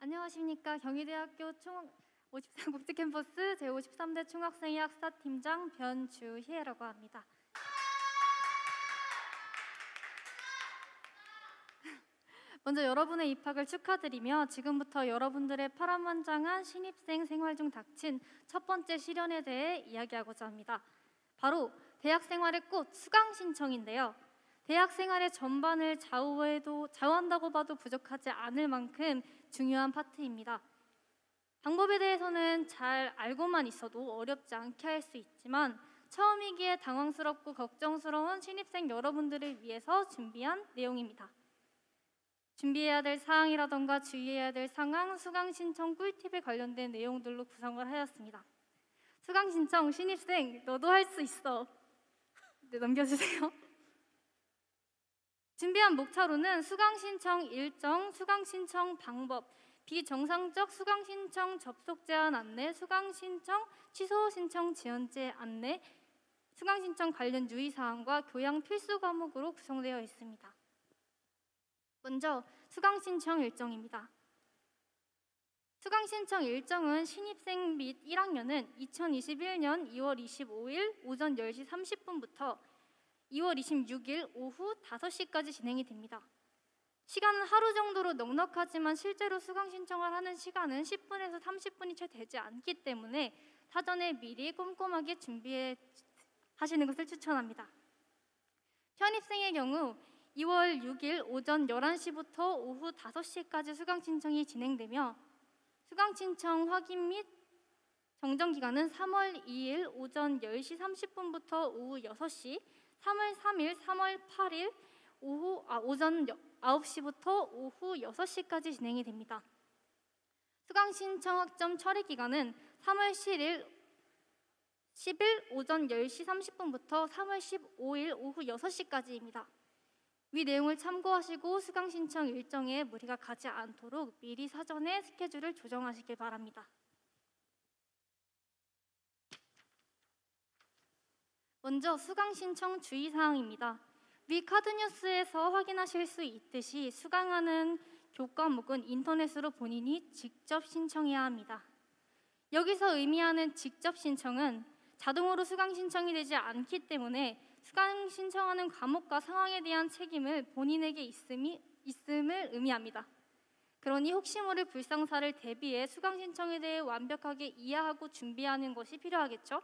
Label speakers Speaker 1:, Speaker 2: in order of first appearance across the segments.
Speaker 1: 안녕하십니까. 경희대학교 53 국제캠퍼스 제53대 총학생회 학사팀장 변주희애라고 합니다. 먼저 여러분의 입학을 축하드리며 지금부터 여러분들의 파란만장한 신입생 생활 중 닥친 첫 번째 시련에 대해 이야기하고자 합니다. 바로 대학 생활의 꽃, 수강 신청인데요. 대학 생활의 전반을 좌우한다고 봐도 부족하지 않을 만큼 중요한 파트입니다. 방법에 대해서는 잘 알고만 있어도 어렵지 않게 할 수 있지만 처음이기에 당황스럽고 걱정스러운 신입생 여러분들을 위해서 준비한 내용입니다. 준비해야 될 사항이라던가 주의해야 될 상황, 수강 신청 꿀팁에 관련된 내용들로 구성을 하였습니다. 수강 신청 신입생 너도 할 수 있어. 네, 넘겨주세요. 준비한 목차로는 수강 신청 일정, 수강 신청 방법, 비정상적 수강 신청 접속 제한 안내, 수강 신청 취소 신청 지연제 안내, 수강 신청 관련 유의 사항과 교양 필수 과목으로 구성되어 있습니다. 먼저 수강 신청 일정입니다. 수강 신청 일정은 신입생 및 1학년은 2021년 2월 25일 오전 10시 30분부터 2월 26일 오후 5시까지 진행이 됩니다. 시간은 하루 정도로 넉넉하지만 실제로 수강 신청을 하는 시간은 10분에서 30분이 채 되지 않기 때문에 사전에 미리 꼼꼼하게 준비해 하시는 것을 추천합니다. 편입생의 경우 2월 6일 오전 11시부터 오후 5시까지 수강 신청이 진행되며 수강 신청 확인 및 정정 기간은 3월 2일 오전 10시 30분부터 오후 6시, 3월 3일, 3월 8일 오전 9시부터 오후 6시까지 진행이 됩니다. 수강 신청 학점 처리 기간은 3월 10일 오전 10시 30분부터 3월 15일 오후 6시까지입니다. 위 내용을 참고하시고 수강 신청 일정에 무리가 가지 않도록 미리 사전에 스케줄을 조정하시길 바랍니다. 먼저 수강 신청 주의사항입니다. 위 카드뉴스에서 확인하실 수 있듯이 수강하는 교과목은 인터넷으로 본인이 직접 신청해야 합니다. 여기서 의미하는 직접 신청은 자동으로 수강 신청이 되지 않기 때문에 수강 신청하는 과목과 상황에 대한 책임을 본인에게 있음을 의미합니다. 그러니 혹시 모를 불상사를 대비해 수강 신청에 대해 완벽하게 이해하고 준비하는 것이 필요하겠죠?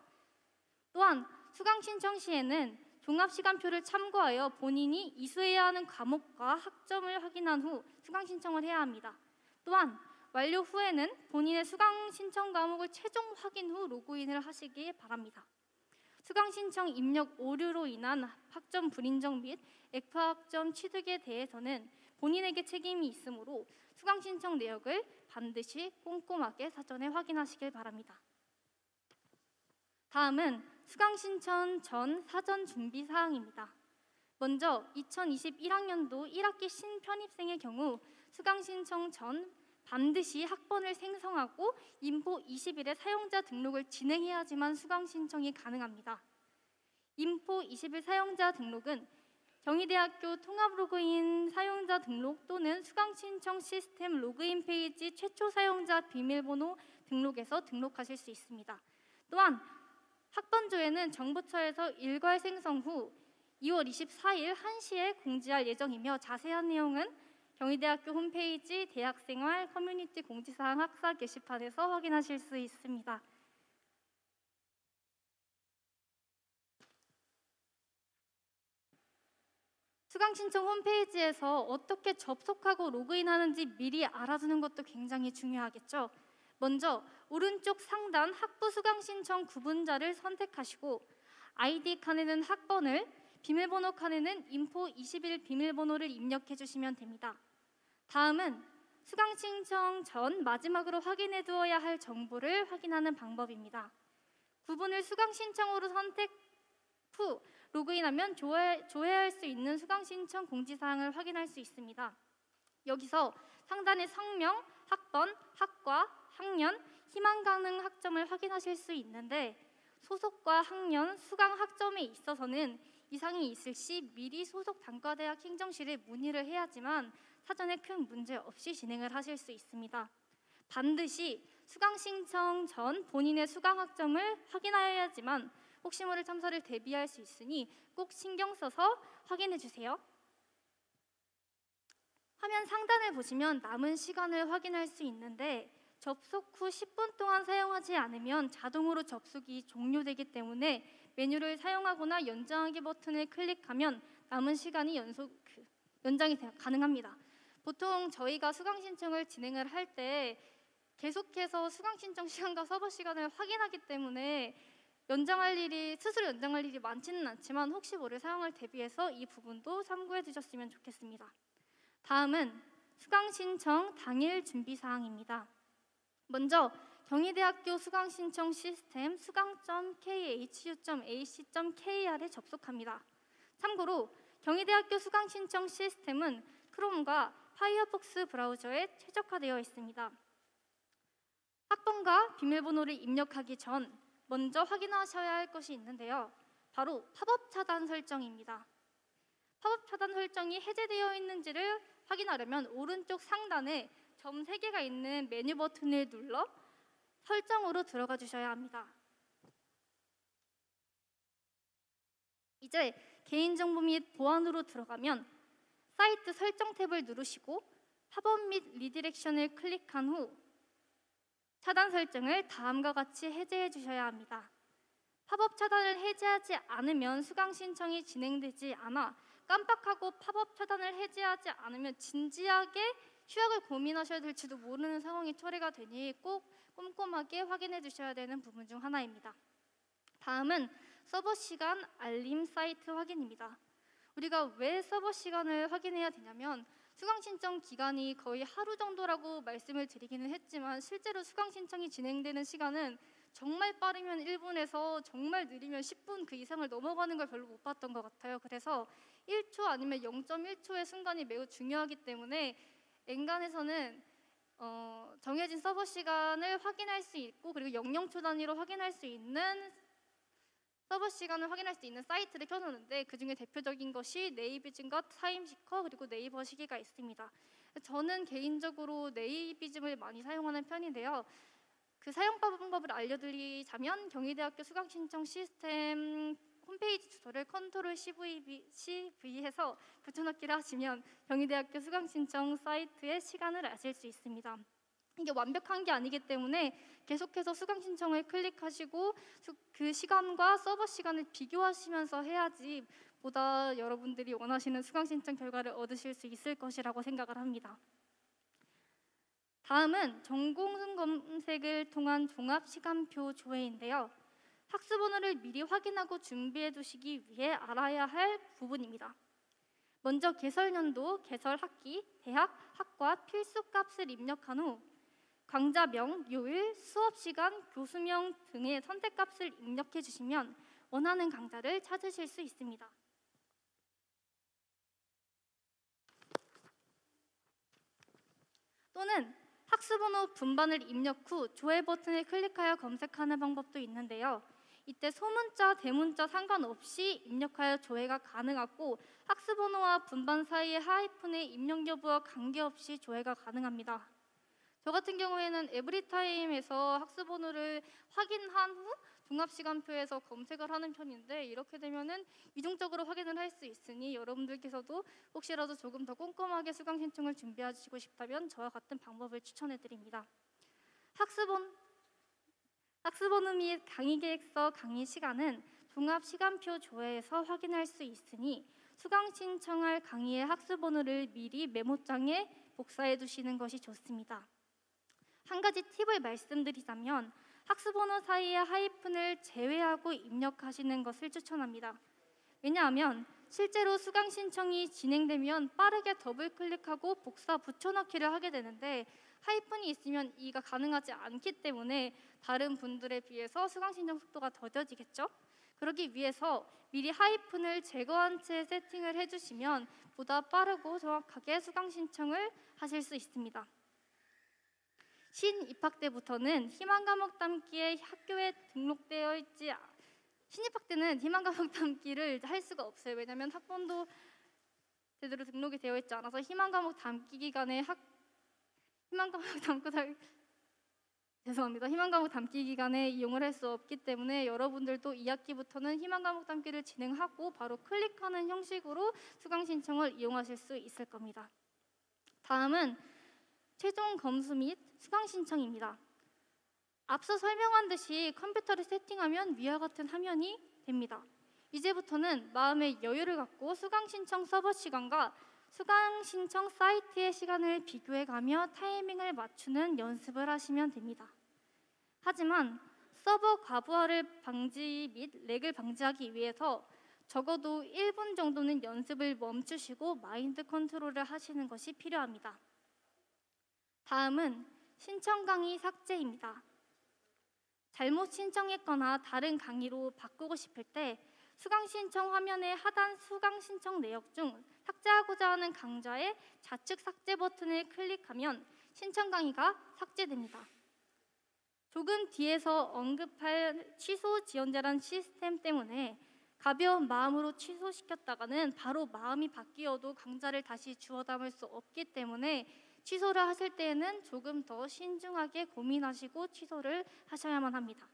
Speaker 1: 또한 수강 신청 시에는 종합시간표를 참고하여 본인이 이수해야 하는 과목과 학점을 확인한 후 수강 신청을 해야 합니다. 또한 완료 후에는 본인의 수강 신청 과목을 최종 확인 후 로그인을 하시기 바랍니다. 수강 신청 입력 오류로 인한 학점 불인정 및 액파 학점 취득에 대해서는 본인에게 책임이 있으므로 수강 신청 내역을 반드시 꼼꼼하게 사전에 확인하시길 바랍니다. 다음은 수강 신청 전 사전 준비 사항입니다. 먼저 2021학년도 1학기 신편입생의 경우 수강 신청 전 반드시 학번을 생성하고 인포 20일에 사용자 등록을 진행해야지만 수강 신청이 가능합니다. 인포 20일 사용자 등록은 경희대학교 통합 로그인 사용자 등록 또는 수강 신청 시스템 로그인 페이지 최초 사용자 비밀번호 등록에서 등록하실 수 있습니다. 또한 학번조회는 정보처에서 일괄 생성 후 2월 24일 1시에 공지할 예정이며 자세한 내용은 경희대학교 홈페이지 대학생활 커뮤니티 공지사항 학사 게시판에서 확인하실 수 있습니다. 수강 신청 홈페이지에서 어떻게 접속하고 로그인하는지 미리 알아두는 것도 굉장히 중요하겠죠. 먼저 오른쪽 상단 학부 수강 신청 구분자를 선택하시고 아이디 칸에는 학번을, 비밀번호 칸에는 인포 20일 비밀번호를 입력해 주시면 됩니다. 다음은 수강 신청 전 마지막으로 확인해 두어야 할 정보를 확인하는 방법입니다. 구분을 수강 신청으로 선택 후 로그인하면 조회할 수 있는 수강 신청 공지사항을 확인할 수 있습니다. 여기서 상단의 성명, 학번, 학과, 학년, 희망 가능 학점을 확인하실 수 있는데 소속과 학년, 수강 학점에 있어서는 이상이 있을 시 미리 소속 단과대학 행정실에 문의를 해야지만 사전에 큰 문제 없이 진행을 하실 수 있습니다. 반드시 수강 신청 전 본인의 수강 학점을 확인하여야지만 혹시 모를 참사를 대비할 수 있으니 꼭 신경 써서 확인해 주세요. 화면 상단을 보시면 남은 시간을 확인할 수 있는데 접속 후 10분 동안 사용하지 않으면 자동으로 접속이 종료되기 때문에 메뉴를 사용하거나 연장하기 버튼을 클릭하면 남은 시간이 연장이 가능합니다. 보통 저희가 수강 신청을 진행을 할 때 계속해서 수강 신청 시간과 서버 시간을 확인하기 때문에 스스로 연장할 일이 많지는 않지만 혹시 모를 상황을 대비해서 이 부분도 참고해 두셨으면 좋겠습니다. 다음은 수강 신청 당일 준비 사항입니다. 먼저 경희대학교 수강 신청 시스템 수강.khu.ac.kr에 접속합니다. 참고로 경희대학교 수강 신청 시스템은 크롬과 파이어폭스 브라우저에 최적화되어 있습니다. 학번과 비밀번호를 입력하기 전 먼저 확인하셔야 할 것이 있는데요. 바로 팝업 차단 설정입니다. 팝업 차단 설정이 해제되어 있는지를 확인하려면 오른쪽 상단에 점 3개가 있는 메뉴 버튼을 눌러 설정으로 들어가 주셔야 합니다. 이제 개인정보 및 보안으로 들어가면 사이트 설정 탭을 누르시고 팝업 및 리디렉션을 클릭한 후 차단 설정을 다음과 같이 해제해 주셔야 합니다. 팝업 차단을 해제하지 않으면 수강 신청이 진행되지 않아 깜빡하고 팝업 차단을 해제하지 않으면 진지하게 휴학을 고민하셔야 될지도 모르는 상황이 초래가 되니 꼭 꼼꼼하게 확인해 주셔야 되는 부분 중 하나입니다. 다음은 서버 시간 알림 사이트 확인입니다. 우리가 왜 서버 시간을 확인해야 되냐면 수강 신청 기간이 거의 하루 정도라고 말씀을 드리기는 했지만 실제로 수강 신청이 진행되는 시간은 정말 빠르면 1분에서 정말 느리면 10분 그 이상을 넘어가는 걸 별로 못 봤던 것 같아요. 그래서 1초 아니면 0.1초의 순간이 매우 중요하기 때문에 엔간에서는 정해진 서버 시간을 확인할 수 있고 그리고 00초 단위로 확인할 수 있는 서버 시간을 확인할 수 있는 사이트를 켜놓는데 그중에 대표적인 것이 네이비즘과 타임시커 그리고 네이버 시계가 있습니다. 저는 개인적으로 네이비즘을 많이 사용하는 편인데요. 그 사용 방법을 알려드리자면 경희대학교 수강 신청 시스템 홈페이지 주소를 컨트롤 CV해서 붙여넣기를 하시면 경희대학교 수강 신청 사이트의 시간을 아실 수 있습니다. 이게 완벽한 게 아니기 때문에 계속해서 수강 신청을 클릭하시고 그 시간과 서버 시간을 비교하시면서 해야지 보다 여러분들이 원하시는 수강 신청 결과를 얻으실 수 있을 것이라고 생각을 합니다. 다음은 전공 검색을 통한 종합 시간표 조회인데요. 학습번호를 미리 확인하고 준비해 두시기 위해 알아야 할 부분입니다. 먼저 개설년도, 개설학기, 대학, 학과 필수 값을 입력한 후 강좌명, 요일, 수업시간, 교수명 등의 선택값을 입력해 주시면 원하는 강좌를 찾으실 수 있습니다. 또는 학습번호 분반을 입력 후 조회 버튼을 클릭하여 검색하는 방법도 있는데요. 이때 소문자, 대문자 상관없이 입력하여 조회가 가능하고 학습번호와 분반 사이의 하이픈의 입력 여부와 관계없이 조회가 가능합니다. 저 같은 경우에는 에브리타임에서 학습번호를 확인한 후 종합시간표에서 검색을 하는 편인데 이렇게 되면은 이중적으로 확인을 할 수 있으니 여러분들께서도 혹시라도 조금 더 꼼꼼하게 수강 신청을 준비하시고 싶다면 저와 같은 방법을 추천해 드립니다. 학습번호 및 강의 계획서 강의 시간은 종합시간표 조회에서 확인할 수 있으니 수강 신청할 강의의 학습번호를 미리 메모장에 복사해 두시는 것이 좋습니다. 한 가지 팁을 말씀드리자면 학습번호 사이의 하이픈을 제외하고 입력하시는 것을 추천합니다. 왜냐하면 실제로 수강 신청이 진행되면 빠르게 더블 클릭하고 복사 붙여넣기를 하게 되는데 하이픈이 있으면 이가 가능하지 않기 때문에 다른 분들에 비해서 수강 신청 속도가 더뎌지겠죠? 그러기 위해서 미리 하이픈을 제거한 채 세팅을 해주시면 보다 빠르고 정확하게 수강 신청을 하실 수 있습니다. 신입학 때부터는 희망 과목 담기에 학교에 등록되어 있지 신입학 때는 희망 과목 담기를 할 수가 없어요. 왜냐하면 학번도 제대로 등록이 되어 있지 않아서 희망 과목 담기 기간에 희망 과목 담고 죄송합니다. 희망과목 담기 기간에 이용을 할 수 없기 때문에 여러분들도 2학기부터는 희망과목 담기를 진행하고 바로 클릭하는 형식으로 수강 신청을 이용하실 수 있을 겁니다. 다음은 최종 검수 및 수강 신청입니다. 앞서 설명한 듯이 컴퓨터를 세팅하면 위와 같은 화면이 됩니다. 이제부터는 마음의 여유를 갖고 수강 신청 서버 시간과 수강 신청 사이트의 시간을 비교해가며 타이밍을 맞추는 연습을 하시면 됩니다. 하지만 서버 과부하를 방지 및 렉을 방지하기 위해서 적어도 1분 정도는 연습을 멈추시고 마인드 컨트롤을 하시는 것이 필요합니다. 다음은 신청 강의 삭제입니다. 잘못 신청했거나 다른 강의로 바꾸고 싶을 때 수강 신청 화면의 하단 수강 신청 내역 중 삭제하고자 하는 강좌의 좌측 삭제 버튼을 클릭하면 신청 강의가 삭제됩니다. 조금 뒤에서 언급할 취소 지연자란 시스템 때문에 가벼운 마음으로 취소시켰다가는 바로 마음이 바뀌어도 강좌를 다시 주워 담을 수 없기 때문에 취소를 하실 때에는 조금 더 신중하게 고민하시고 취소를 하셔야만 합니다.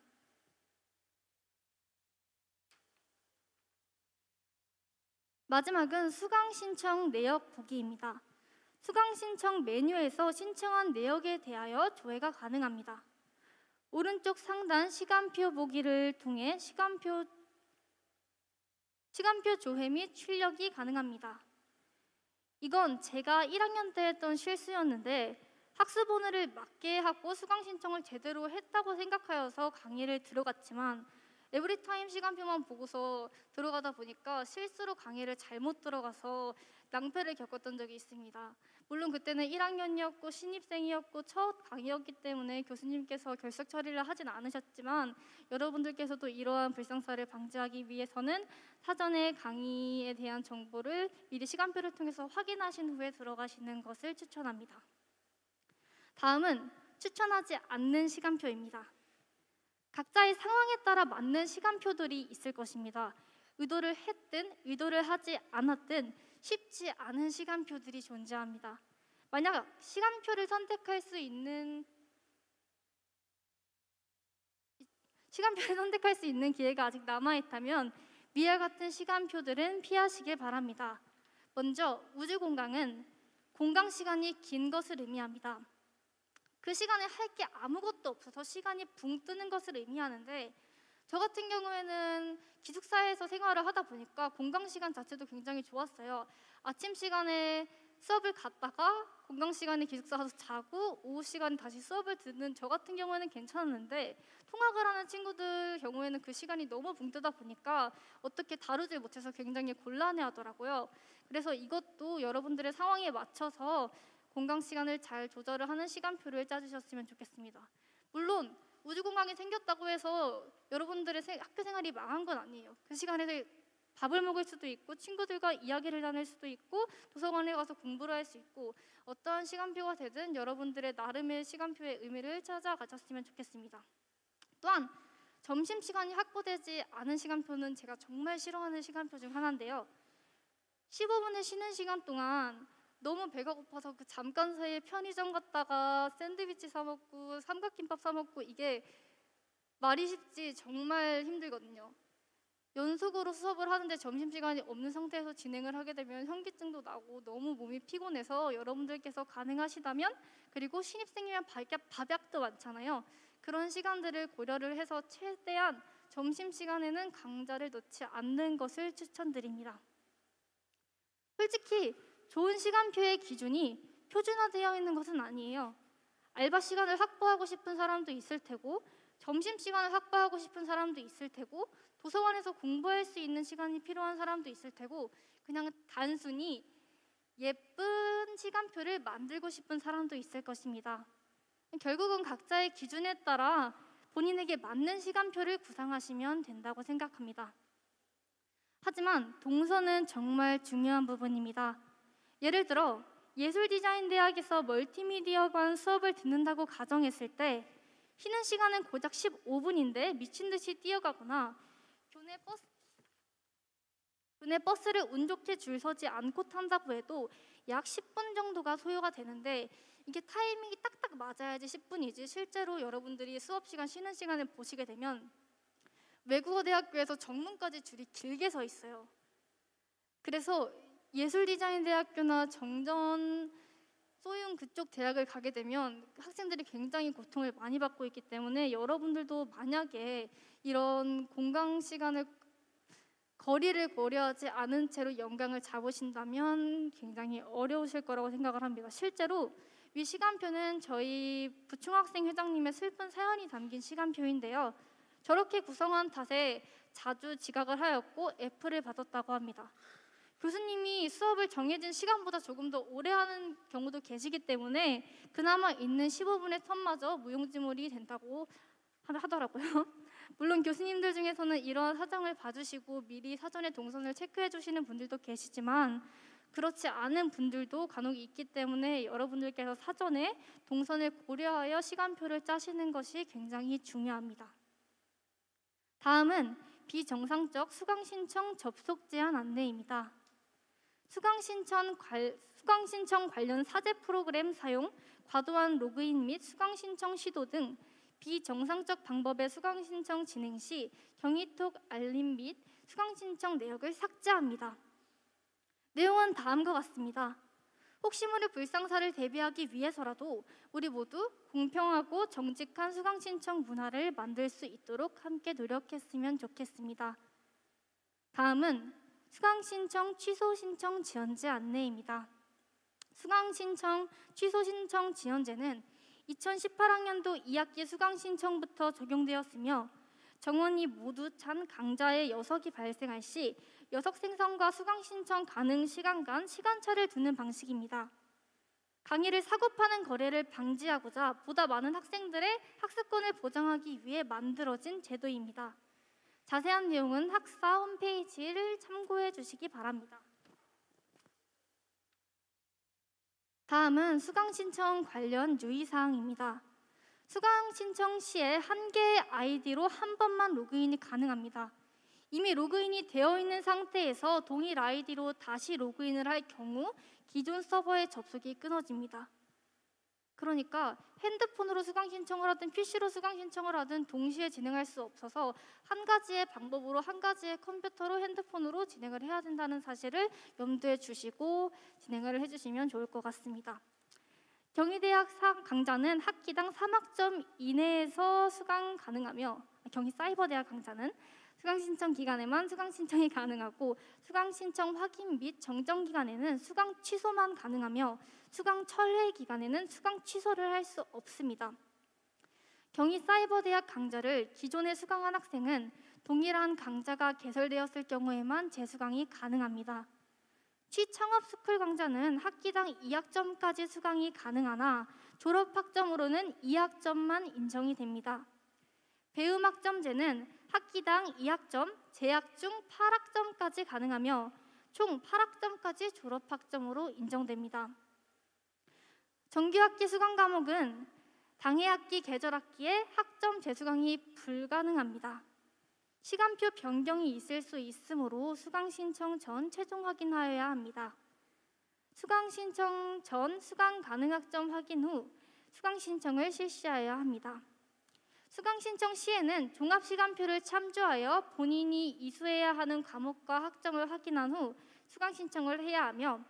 Speaker 1: 마지막은 수강 신청 내역 보기입니다. 수강 신청 메뉴에서 신청한 내역에 대하여 조회가 가능합니다. 오른쪽 상단 시간표 보기를 통해 시간표 조회 및 출력이 가능합니다. 이건 제가 1학년 때 했던 실수였는데 학습 오늘을 맞게 하고 수강 신청을 제대로 했다고 생각하여서 강의를 들어갔지만 에브리타임 시간표만 보고서 들어가다 보니까 실수로 강의를 잘못 들어가서 낭패를 겪었던 적이 있습니다. 물론 그때는 1학년이었고 신입생이었고 첫 강의였기 때문에 교수님께서 결석 처리를 하진 않으셨지만 여러분들께서도 이러한 불상사를 방지하기 위해서는 사전에 강의에 대한 정보를 미리 시간표를 통해서 확인하신 후에 들어가시는 것을 추천합니다. 다음은 추천하지 않는 시간표입니다. 각자의 상황에 따라 맞는 시간표들이 있을 것입니다. 의도를 했든 의도를 하지 않았든 쉽지 않은 시간표들이 존재합니다. 만약 시간표를 선택할 수 있는 기회가 아직 남아있다면 위와 같은 시간표들은 피하시길 바랍니다. 먼저 우주공강은 공강 시간이 긴 것을 의미합니다. 그 시간에 할 게 아무것도 없어서 시간이 붕 뜨는 것을 의미하는데 저 같은 경우에는 기숙사에서 생활을 하다 보니까 공강 시간 자체도 굉장히 좋았어요. 아침 시간에 수업을 갔다가 공강 시간에 기숙사 가서 자고 오후 시간에 다시 수업을 듣는 저 같은 경우에는 괜찮았는데 통학을 하는 친구들 경우에는 그 시간이 너무 붕 뜨다 보니까 어떻게 다루질 못해서 굉장히 곤란해하더라고요. 그래서 이것도 여러분들의 상황에 맞춰서 공강 시간을 잘 조절을 하는 시간표를 짜주셨으면 좋겠습니다. 물론 우주공강이 생겼다고 해서 여러분들의 학교 생활이 망한 건 아니에요. 그 시간에 밥을 먹을 수도 있고 친구들과 이야기를 나눌 수도 있고 도서관에 가서 공부를 할 수 있고 어떠한 시간표가 되든 여러분들의 나름의 시간표의 의미를 찾아가셨으면 좋겠습니다. 또한 점심시간이 확보되지 않은 시간표는 제가 정말 싫어하는 시간표 중 하나인데요. 15분의 쉬는 시간 동안 너무 배가 고파서 그 잠깐 사이에 편의점 갔다가 샌드위치 사 먹고 삼각김밥 사 먹고 이게 말이 쉽지 정말 힘들거든요. 연속으로 수업을 하는데 점심시간이 없는 상태에서 진행을 하게 되면 현기증도 나고 너무 몸이 피곤해서 여러분들께서 가능하시다면 그리고 신입생이면 밥약도 많잖아요. 그런 시간들을 고려를 해서 최대한 점심시간에는 강좌를 넣지 않는 것을 추천드립니다. 솔직히 좋은 시간표의 기준이 표준화되어 있는 것은 아니에요. 알바 시간을 확보하고 싶은 사람도 있을 테고 점심시간을 확보하고 싶은 사람도 있을 테고 도서관에서 공부할 수 있는 시간이 필요한 사람도 있을 테고 그냥 단순히 예쁜 시간표를 만들고 싶은 사람도 있을 것입니다. 결국은 각자의 기준에 따라 본인에게 맞는 시간표를 구상하시면 된다고 생각합니다. 하지만 동선은 정말 중요한 부분입니다. 예를 들어 예술디자인대학에서 멀티미디어관 수업을 듣는다고 가정했을 때 쉬는 시간은 고작 15분인데 미친 듯이 뛰어가거나 교내 군내 버스를 운 좋게 줄 서지 않고 탄다고 해도 약 10분 정도가 소요가 되는데, 이게 타이밍이 딱딱 맞아야지 10분이지 실제로 여러분들이 수업 시간 쉬는 시간을 보시게 되면 외국어 대학교에서 정문까지 줄이 길게 서 있어요. 그래서 예술디자인대학교나 정전, 소윤 그쪽 대학을 가게 되면 학생들이 굉장히 고통을 많이 받고 있기 때문에 여러분들도 만약에 이런 공강 시간을 거리를 고려하지 않은 채로 연강을 잡으신다면 굉장히 어려우실 거라고 생각을 합니다. 실제로 위 시간표는 저희 부총학생 회장님의 슬픈 사연이 담긴 시간표인데요. 저렇게 구성한 탓에 자주 지각을 하였고 F를 받았다고 합니다. 교수님이 수업을 정해진 시간보다 조금 더 오래 하는 경우도 계시기 때문에 그나마 있는 15분의 텀마저 무용지물이 된다고 하더라고요. 물론 교수님들 중에서는 이러한 사정을 봐주시고 미리 사전에 동선을 체크해 주시는 분들도 계시지만 그렇지 않은 분들도 간혹 있기 때문에 여러분들께서 사전에 동선을 고려하여 시간표를 짜시는 것이 굉장히 중요합니다. 다음은 비정상적 수강신청 접속 제한 안내입니다. 수강신청 관련 사제 프로그램 사용, 과도한 로그인 및 수강신청 시도 등 비정상적 방법의 수강신청 진행 시 경위톡 알림 및 수강신청 내역을 삭제합니다. 내용은 다음과 같습니다. 혹시 모를 불상사를 대비하기 위해서라도 우리 모두 공평하고 정직한 수강신청 문화를 만들 수 있도록 함께 노력했으면 좋겠습니다. 다음은 수강신청 취소 신청 지연제 안내입니다. 수강신청 취소 신청 지연제는 2018학년도 2학기 수강신청부터 적용되었으며 정원이 모두 찬 강좌의 여석이 발생할 시 여석 생성과 수강신청 가능 시간 간 시간차를 두는 방식입니다. 강의를 사고 파는 거래를 방지하고자 보다 많은 학생들의 학습권을 보장하기 위해 만들어진 제도입니다. 자세한 내용은 학사 홈페이지를 참고해 주시기 바랍니다. 다음은 수강신청 관련 유의사항입니다. 수강신청 시에 한 개의 아이디로 한 번만 로그인이 가능합니다. 이미 로그인이 되어 있는 상태에서 동일 아이디로 다시 로그인을 할 경우 기존 서버의 접속이 끊어집니다. 그러니까 핸드폰으로 수강 신청을 하든 PC로 수강 신청을 하든 동시에 진행할 수 없어서 한 가지의 방법으로 한 가지의 컴퓨터로 핸드폰으로 진행을 해야 된다는 사실을 염두에 두시고 진행을 해주시면 좋을 것 같습니다. 경희대학 강좌는 학기당 3학점 이내에서 수강 가능하며 경희사이버대학 강좌는 수강 신청 기간에만 수강 신청이 가능하고 수강 신청 확인 및 정정 기간에는 수강 취소만 가능하며 수강 철회 기간에는 수강 취소를 할 수 없습니다. 경희사이버대학 강좌를 기존에 수강한 학생은 동일한 강좌가 개설되었을 경우에만 재수강이 가능합니다. 취창업스쿨 강좌는 학기당 2학점까지 수강이 가능하나 졸업학점으로는 2학점만 인정이 됩니다. 배움학점제는 학기당 2학점, 재학 중 8학점까지 가능하며 총 8학점까지 졸업학점으로 인정됩니다. 정규학기 수강 과목은 당해학기, 계절학기에 학점 재수강이 불가능합니다. 시간표 변경이 있을 수 있으므로 수강 신청 전 최종 확인하여야 합니다. 수강 신청 전 수강 가능 학점 확인 후 수강 신청을 실시하여야 합니다. 수강 신청 시에는 종합 시간표를 참조하여 본인이 이수해야 하는 과목과 학점을 확인한 후 수강 신청을 해야 하며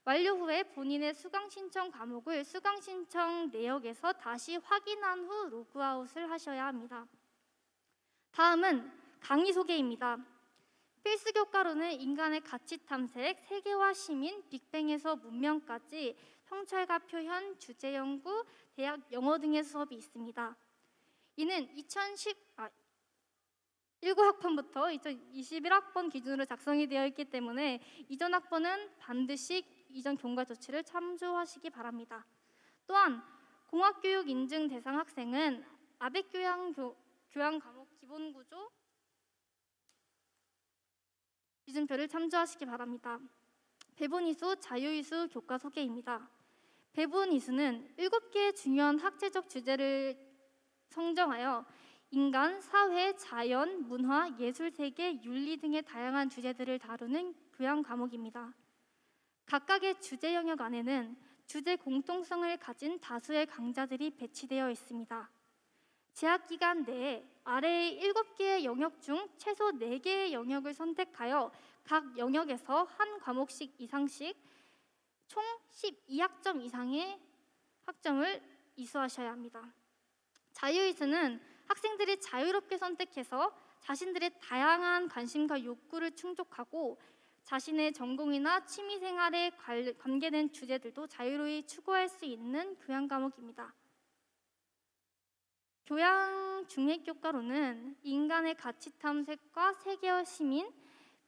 Speaker 1: 완료 후에 본인의 수강 신청 과목을 수강 신청 내역에서 다시 확인한 후 로그아웃을 하셔야 합니다. 다음은 강의 소개입니다. 필수 교과로는 인간의 가치 탐색, 세계화 시민, 빅뱅에서 문명까지 성찰과 표현, 주제 연구, 대학 영어 등의 수업이 있습니다. 이는 19학번부터 2021학번 기준으로 작성이 되어 있기 때문에 이전 학번은 반드시 이전 경과 조치를 참조하시기 바랍니다. 또한 공학교육 인증 대상 학생은 아베 교양 과목 기본 구조 기준표를 참조하시기 바랍니다. 배분 이수, 자유 이수 교과 소개입니다. 배분 이수는 7개의 중요한 학제적 주제를 성정하여 인간, 사회, 자연, 문화, 예술, 세계, 윤리 등의 다양한 주제들을 다루는 교양 과목입니다. 각각의 주제 영역 안에는 주제 공통성을 가진 다수의 강좌들이 배치되어 있습니다. 재학 기간 내에 아래의 7개의 영역 중 최소 4개의 영역을 선택하여 각 영역에서 한 과목씩 이상씩 총 12학점 이상의 학점을 이수하셔야 합니다. 자유이수는 학생들이 자유롭게 선택해서 자신들의 다양한 관심과 욕구를 충족하고 자신의 전공이나 취미생활에 관계된 주제들도 자유로이 추구할 수 있는 교양 과목입니다. 교양 중액교과로는 인간의 가치 탐색과 세계와 시민,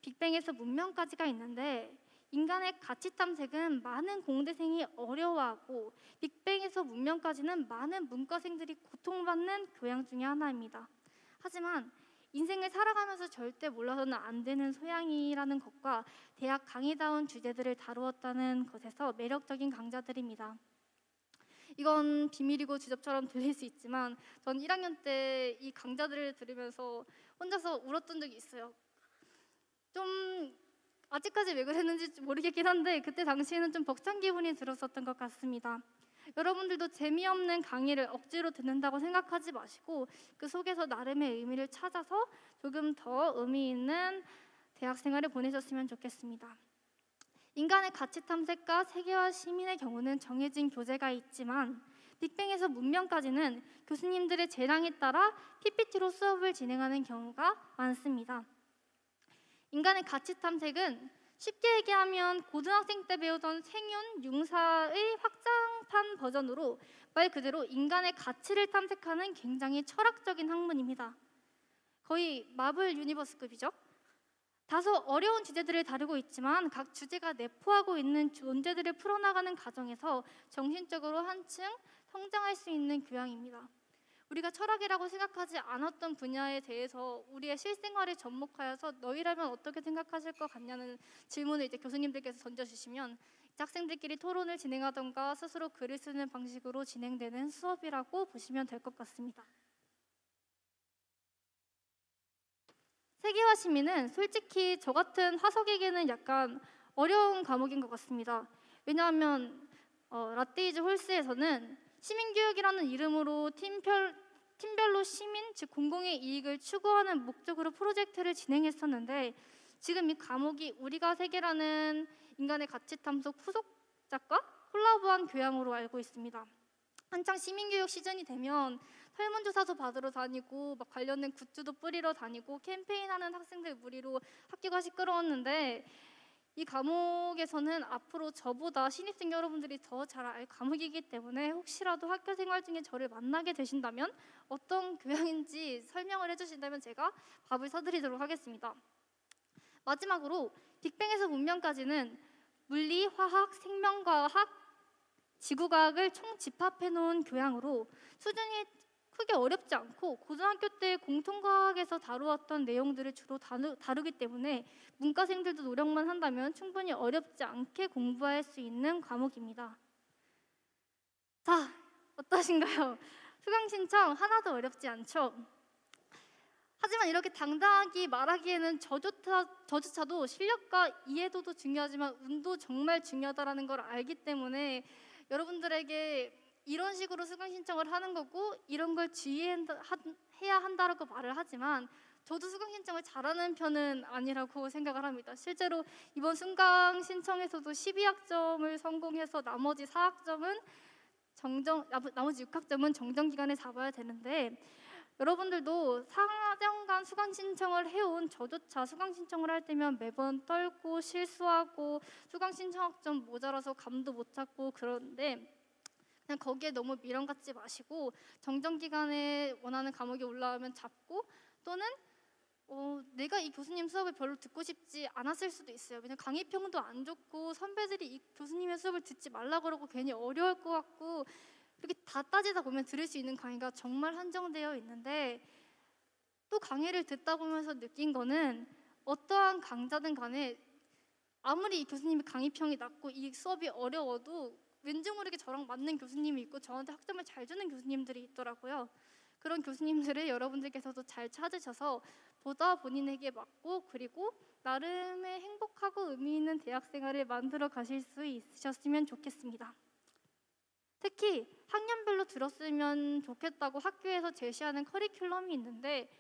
Speaker 1: 빅뱅에서 문명까지가 있는데 인간의 가치 탐색은 많은 공대생이 어려워하고 빅뱅에서 문명까지는 많은 문과생들이 고통받는 교양 중에 하나입니다. 하지만 인생을 살아가면서 절대 몰라서는 안 되는 소양이라는 것과 대학 강의다운 주제들을 다루었다는 것에서 매력적인 강좌들입니다. 이건 비밀이고 주접처럼 들릴 수 있지만 전 1학년 때 이 강좌들을 들으면서 혼자서 울었던 적이 있어요. 좀 아직까지 왜 그랬는지 모르겠긴 한데 그때 당시에는 좀 벅찬 기분이 들었었던 것 같습니다. 여러분들도 재미없는 강의를 억지로 듣는다고 생각하지 마시고 그 속에서 나름의 의미를 찾아서 조금 더 의미 있는 대학 생활을 보내셨으면 좋겠습니다. 인간의 가치 탐색과 세계화 시민의 경우는 정해진 교재가 있지만 빅뱅에서 문명까지는 교수님들의 재량에 따라 PPT로 수업을 진행하는 경우가 많습니다. 인간의 가치 탐색은 쉽게 얘기하면 고등학생 때 배우던 생윤, 융사의 확장판 버전으로 말 그대로 인간의 가치를 탐색하는 굉장히 철학적인 학문입니다. 거의 마블 유니버스급이죠. 다소 어려운 주제들을 다루고 있지만 각 주제가 내포하고 있는 논제들을 풀어나가는 과정에서 정신적으로 한층 성장할 수 있는 교양입니다. 우리가 철학이라고 생각하지 않았던 분야에 대해서 우리의 실생활에 접목하여서 너희라면 어떻게 생각하실 것 같냐는 질문을 이제 교수님들께서 던져주시면 학생들끼리 토론을 진행하던가 스스로 글을 쓰는 방식으로 진행되는 수업이라고 보시면 될 것 같습니다. 세계화 시민은 솔직히 저 같은 화석에게는 약간 어려운 과목인 것 같습니다. 왜냐하면 라떼이즈 홀스에서는 시민교육이라는 이름으로 팀별로 시민, 즉 공공의 이익을 추구하는 목적으로 프로젝트를 진행했었는데 지금 이 과목이 우리가 세계라는 인간의 가치 탐석 후속작과 콜라보한 교양으로 알고 있습니다. 한창 시민교육 시즌이 되면 설문조사도 받으러 다니고 막 관련된 굿즈도 뿌리러 다니고 캠페인하는 학생들 무리로 학교가 시끄러웠는데 이 과목에서는 앞으로 저보다 신입생 여러분들이 더 잘 알 과목이기 때문에 혹시라도 학교 생활 중에 저를 만나게 되신다면 어떤 교양인지 설명을 해주신다면 제가 밥을 사드리도록 하겠습니다. 마지막으로 빅뱅에서 문명까지는 물리, 화학, 생명과학, 지구과학을 총집합해 놓은 교양으로 수준이 크게 어렵지 않고 고등학교 때 공통과학에서 다루었던 내용들을 주로 다루기 때문에 문과생들도 노력만 한다면 충분히 어렵지 않게 공부할 수 있는 과목입니다. 자, 어떠신가요? 수강 신청 하나도 어렵지 않죠? 하지만 이렇게 당당하게 말하기에는 저조차도 실력과 이해도도 중요하지만 운도 정말 중요하다는 걸 알기 때문에 여러분들에게 이런 식으로 수강 신청을 하는 거고 이런 걸 주의해야 한다라고 말을 하지만 저도 수강 신청을 잘하는 편은 아니라고 생각을 합니다. 실제로 이번 수강 신청에서도 12학점을 성공해서 나머지 4학점은 나머지 6학점은 정정 기간에 잡아야 되는데 여러분들도 4년간 수강 신청을 해온 저조차 수강 신청을 할 때면 매번 떨고 실수하고 수강 신청 학점 모자라서 감도 못 잡고 그러는데 그냥 거기에 너무 미련 갖지 마시고 정정 기간에 원하는 과목이 올라오면 잡고 또는 내가 이 교수님 수업을 별로 듣고 싶지 않았을 수도 있어요. 왜냐면 강의평도 안 좋고 선배들이 이 교수님의 수업을 듣지 말라 그러고 괜히 어려울 것 같고 이렇게 다 따지다 보면 들을 수 있는 강의가 정말 한정되어 있는데 또 강의를 듣다 보면서 느낀 거는 어떠한 강좌든 간에 아무리 이 교수님의 강의평이 낮고 이 수업이 어려워도 왠지 모르게 저랑 맞는 교수님이 있고 저한테 학점을 잘 주는 교수님들이 있더라고요. 그런 교수님들을 여러분들께서도 잘 찾으셔서 보다 본인에게 맞고 그리고 나름의 행복하고 의미 있는 대학 생활을 만들어 가실 수 있으셨으면 좋겠습니다. 특히 학년별로 들었으면 좋겠다고 학교에서 제시하는 커리큘럼이 있는데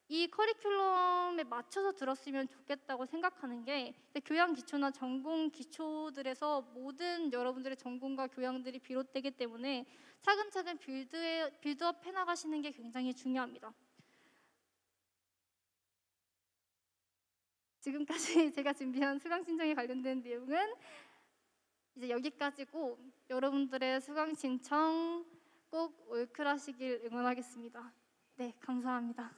Speaker 1: 이 커리큘럼에 맞춰서 들었으면 좋겠다고 생각하는 게 교양 기초나 전공 기초들에서 모든 여러분들의 전공과 교양들이 비롯되기 때문에 차근차근 빌드업 해나가시는 게 굉장히 중요합니다. 지금까지 제가 준비한 수강 신청에 관련된 내용은 이제 여기까지고 여러분들의 수강 신청 꼭 올클하시길 응원하겠습니다. 네, 감사합니다.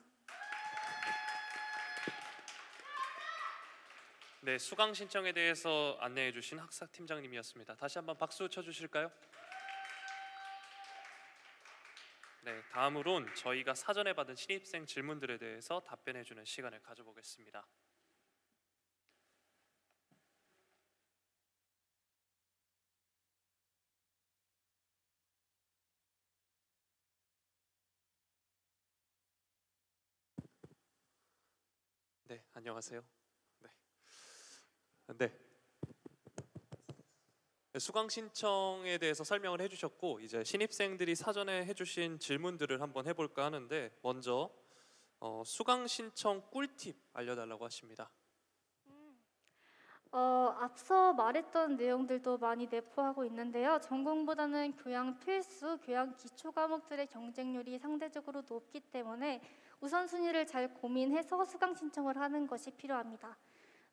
Speaker 2: 네, 수강 신청에 대해서 안내해 주신 학사팀장님이었습니다. 다시 한번 박수 쳐주실까요? 네, 다음으론 저희가 사전에 받은 신입생 질문들에 대해서 답변해 주는 시간을 가져보겠습니다. 네, 안녕하세요. 네. 수강 신청에 대해서 설명을 해주셨고 이제 신입생들이 사전에 해주신 질문들을 한번 해볼까 하는데 먼저 수강 신청 꿀팁 알려달라고 하십니다.
Speaker 1: 앞서 말했던 내용들도 많이 내포하고 있는데요. 전공보다는 교양 필수, 교양 기초 과목들의 경쟁률이 상대적으로 높기 때문에 우선순위를 잘 고민해서 수강 신청을 하는 것이 필요합니다.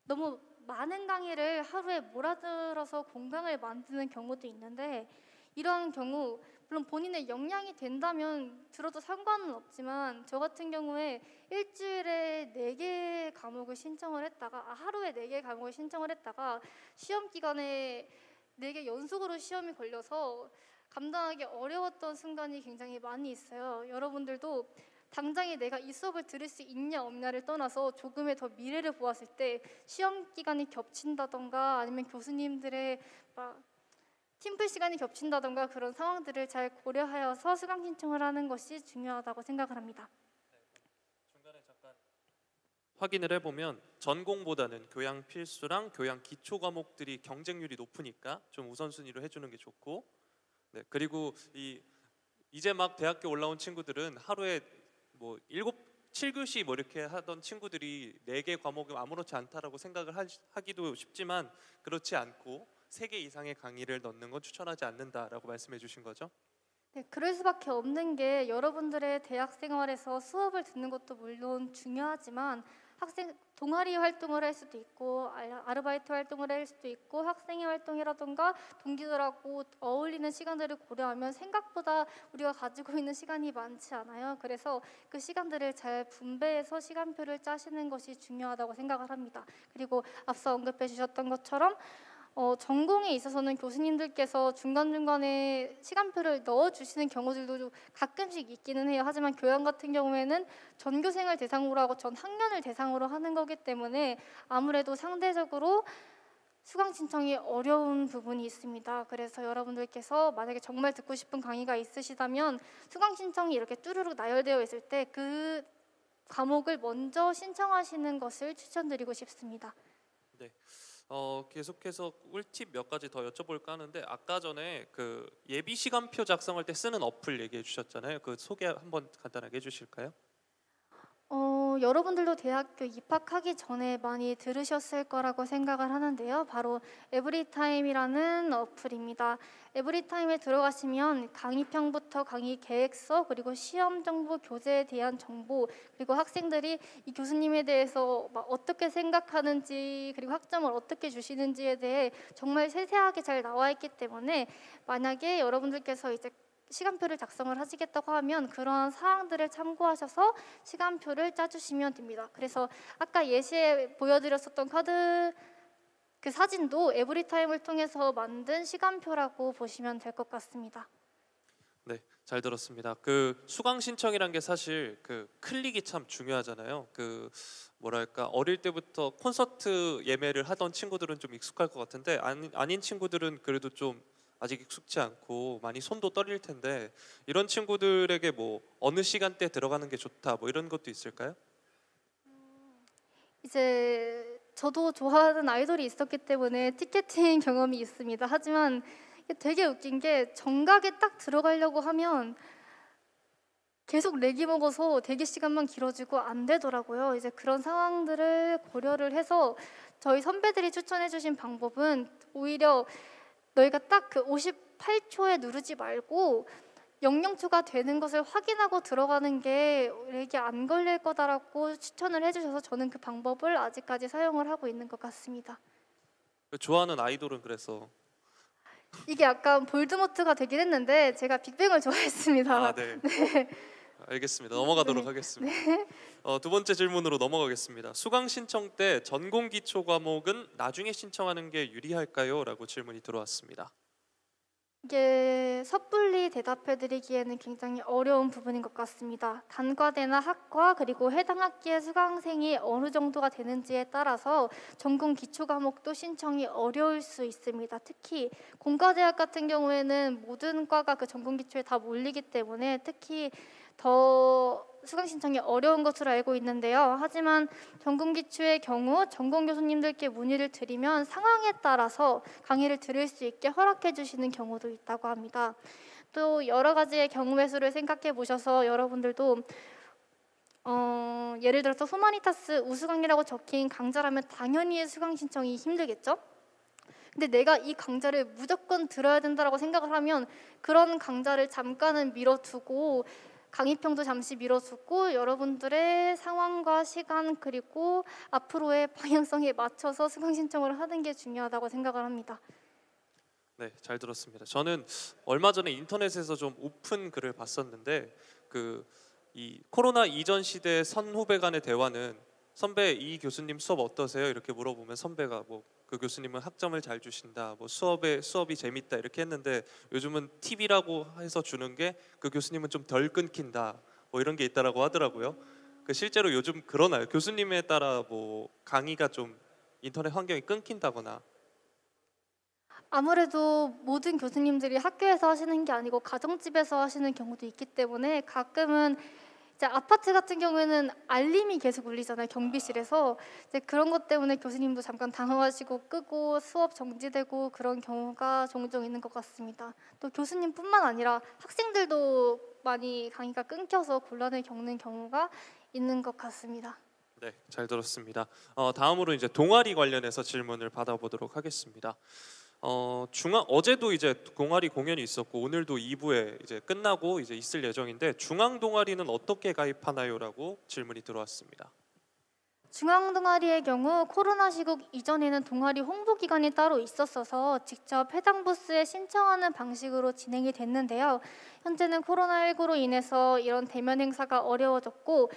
Speaker 1: 너무 많은 강의를 하루에 몰아들어서 공강을 만드는 경우도 있는데 이러한 경우 물론 본인의 역량이 된다면 들어도 상관은 없지만 저 같은 경우에 일주일에 4개 과목을 신청을 했다가 하루에 4개 과목을 신청을 했다가 시험 기간에 4개 연속으로 시험이 걸려서 감당하기 어려웠던 순간이 굉장히 많이 있어요. 여러분들도 당장에 내가 이 수업을 들을 수 있냐 없냐를 떠나서 조금의 더 미래를 보았을 때 시험 기간이 겹친다던가 아니면 교수님들의 팀플 시간이 겹친다던가 그런 상황들을 잘 고려하여서 수강 신청을 하는 것이 중요하다고 생각을 합니다.
Speaker 2: 중간에 잠깐 확인을 해보면 전공보다는 교양 필수랑 교양 기초 과목들이 경쟁률이 높으니까 좀 우선순위로 해주는 게 좋고 네, 그리고 이제 막 대학교 올라온 친구들은 하루에 7교시 이렇게 하던 친구들이 4개 과목이 아무렇지 않다라고 생각을 하기도 쉽지만 그렇지 않고 3개 이상의 강의를 넣는 건 추천하지 않는다라고 말씀해 주신 거죠?
Speaker 1: 네, 그럴 수밖에 없는 게 여러분들의 대학 생활에서 수업을 듣는 것도 물론 중요하지만 학생 동아리 활동을 할 수도 있고 아르바이트 활동을 할 수도 있고 학생회 활동이라던가 동기들하고 어울리는 시간들을 고려하면 생각보다 우리가 가지고 있는 시간이 많지 않아요. 그래서 그 시간들을 잘 분배해서 시간표를 짜시는 것이 중요하다고 생각을 합니다. 그리고 앞서 언급해 주셨던 것처럼 전공에 있어서는 교수님들께서 중간중간에 시간표를 넣어주시는 경우들도 가끔씩 있기는 해요. 하지만 교양 같은 경우에는 전교생을 대상으로 하고 전 학년을 대상으로 하는 거기 때문에 아무래도 상대적으로 수강 신청이 어려운 부분이 있습니다. 그래서 여러분들께서 만약에 정말 듣고 싶은 강의가 있으시다면 수강 신청이 이렇게 뚜루룩 나열되어 있을 때 그 과목을 먼저 신청하시는 것을 추천드리고 싶습니다.
Speaker 2: 네. 계속해서 꿀팁 몇 가지 더 여쭤볼까 하는데 아까 전에 그 예비 시간표 작성할 때 쓰는 어플 얘기해 주셨잖아요. 그 소개 한번 간단하게 해주실까요?
Speaker 1: 여러분들도 대학교 입학하기 전에 많이 들으셨을 거라고 생각을 하는데요. 바로 에브리타임이라는 어플입니다. 에브리타임에 들어가시면 강의평부터 강의 계획서 그리고 시험 정보, 교재에 대한 정보 그리고 학생들이 이 교수님에 대해서 어떻게 생각하는지 그리고 학점을 어떻게 주시는지에 대해 정말 세세하게 잘 나와 있기 때문에 만약에 여러분들께서 이제 시간표를 작성을 하시겠다고 하면 그러한 사항들을 참고하셔서 시간표를 짜주시면 됩니다. 그래서 아까 예시에 보여드렸었던 카드 그 사진도 에브리타임을 통해서 만든 시간표라고 보시면 될 것 같습니다.
Speaker 2: 네, 잘 들었습니다. 그 수강 신청이란 게 사실 그 클릭이 참 중요하잖아요. 그 뭐랄까 어릴 때부터 콘서트 예매를 하던 친구들은 좀 익숙할 것 같은데 아닌 친구들은 그래도 좀 아직 익숙치 않고 많이 손도 떨릴 텐데 이런 친구들에게 뭐 어느 시간대 들어가는 게 좋다 뭐 이런 것도 있을까요?
Speaker 1: 이제 저도 좋아하는 아이돌이 있었기 때문에 티켓팅 경험이 있습니다. 하지만 이게 되게 웃긴 게 정각에 딱 들어가려고 하면 계속 렉이 먹어서 대기 시간만 길어지고 안 되더라고요. 이제 그런 상황들을 고려를 해서 저희 선배들이 추천해 주신 방법은 오히려 너희가 딱 그 58초에 누르지 말고 영영초가 되는 것을 확인하고 들어가는 게 렉이 안 걸릴 거다라고 추천을 해주셔서 저는 그 방법을 아직까지 사용을 하고 있는 것 같습니다.
Speaker 2: 좋아하는 아이돌은 그래서
Speaker 1: 이게 약간 볼드모트가 되긴 했는데 제가 빅뱅을 좋아했습니다.
Speaker 2: 네. 알겠습니다. 넘어가도록
Speaker 1: 네.
Speaker 2: 하겠습니다. 두 번째 질문으로 넘어가겠습니다. 수강 신청 때 전공 기초 과목은 나중에 신청하는 게 유리할까요? 라고 질문이 들어왔습니다.
Speaker 1: 이게 섣불리 대답해드리기에는 굉장히 어려운 부분인 것 같습니다. 단과대나 학과 그리고 해당 학기의 수강생이 어느 정도가 되는지에 따라서 전공 기초 과목도 신청이 어려울 수 있습니다. 특히 공과대학 같은 경우에는 모든 과가 그 전공 기초에 다 몰리기 때문에 특히 더 수강 신청이 어려운 것으로 알고 있는데요. 하지만 전공 기초의 경우 전공 교수님들께 문의를 드리면 상황에 따라서 강의를 들을 수 있게 허락해 주시는 경우도 있다고 합니다. 또 여러 가지의 경우의 수를 생각해 보셔서 여러분들도 예를 들어서 후마니타스 우수강이라고 적힌 강좌라면 당연히 수강 신청이 힘들겠죠? 근데 내가 이 강좌를 무조건 들어야 된다고 생각을 하면 그런 강좌를 잠깐은 미뤄두고 강의평도 잠시 미뤄두고 여러분들의 상황과 시간 그리고 앞으로의 방향성에 맞춰서 수강 신청을 하는 게 중요하다고 생각을 합니다.
Speaker 2: 네, 잘 들었습니다. 저는 얼마 전에 인터넷에서 좀 오픈 글을 봤었는데 이 코로나 이전 시대 선후배 간의 대화는 선배 이 교수님 수업 어떠세요? 이렇게 물어보면 선배가 뭐 그 교수님은 학점을 잘 주신다, 뭐 수업이 재밌다 이렇게 했는데 요즘은 팁이라고 해서 주는 게 그 교수님은 좀 덜 끊긴다, 뭐 이런 게 있다라고 하더라고요. 실제로 요즘 그러나요? 교수님에 따라 뭐 강의가 좀 인터넷 환경이 끊긴다거나.
Speaker 1: 아무래도 모든 교수님들이 학교에서 하시는 게 아니고 가정집에서 하시는 경우도 있기 때문에 가끔은 이제 아파트 같은 경우에는 알림이 계속 울리잖아요. 경비실에서 이제 그런 것 때문에 교수님도 잠깐 당황하시고 끄고 수업 정지되고 그런 경우가 종종 있는 것 같습니다. 또 교수님뿐만 아니라 학생들도 많이 강의가 끊겨서 곤란을 겪는 경우가 있는 것 같습니다.
Speaker 2: 네, 잘 들었습니다. 다음으로 이제 동아리 관련해서 질문을 받아보도록 하겠습니다. 어제도 이제 동아리 공연이 있었고 오늘도 2부에 이제 끝나고 이제 있을 예정인데 중앙 동아리는 어떻게 가입하나요라고 질문이 들어왔습니다.
Speaker 1: 중앙 동아리의 경우 코로나 시국 이전에는 동아리 홍보 기관이 따로 있었어서 직접 해당 부스에 신청하는 방식으로 진행이 됐는데요. 현재는 코로나19로 인해서 이런 대면 행사가 어려워졌고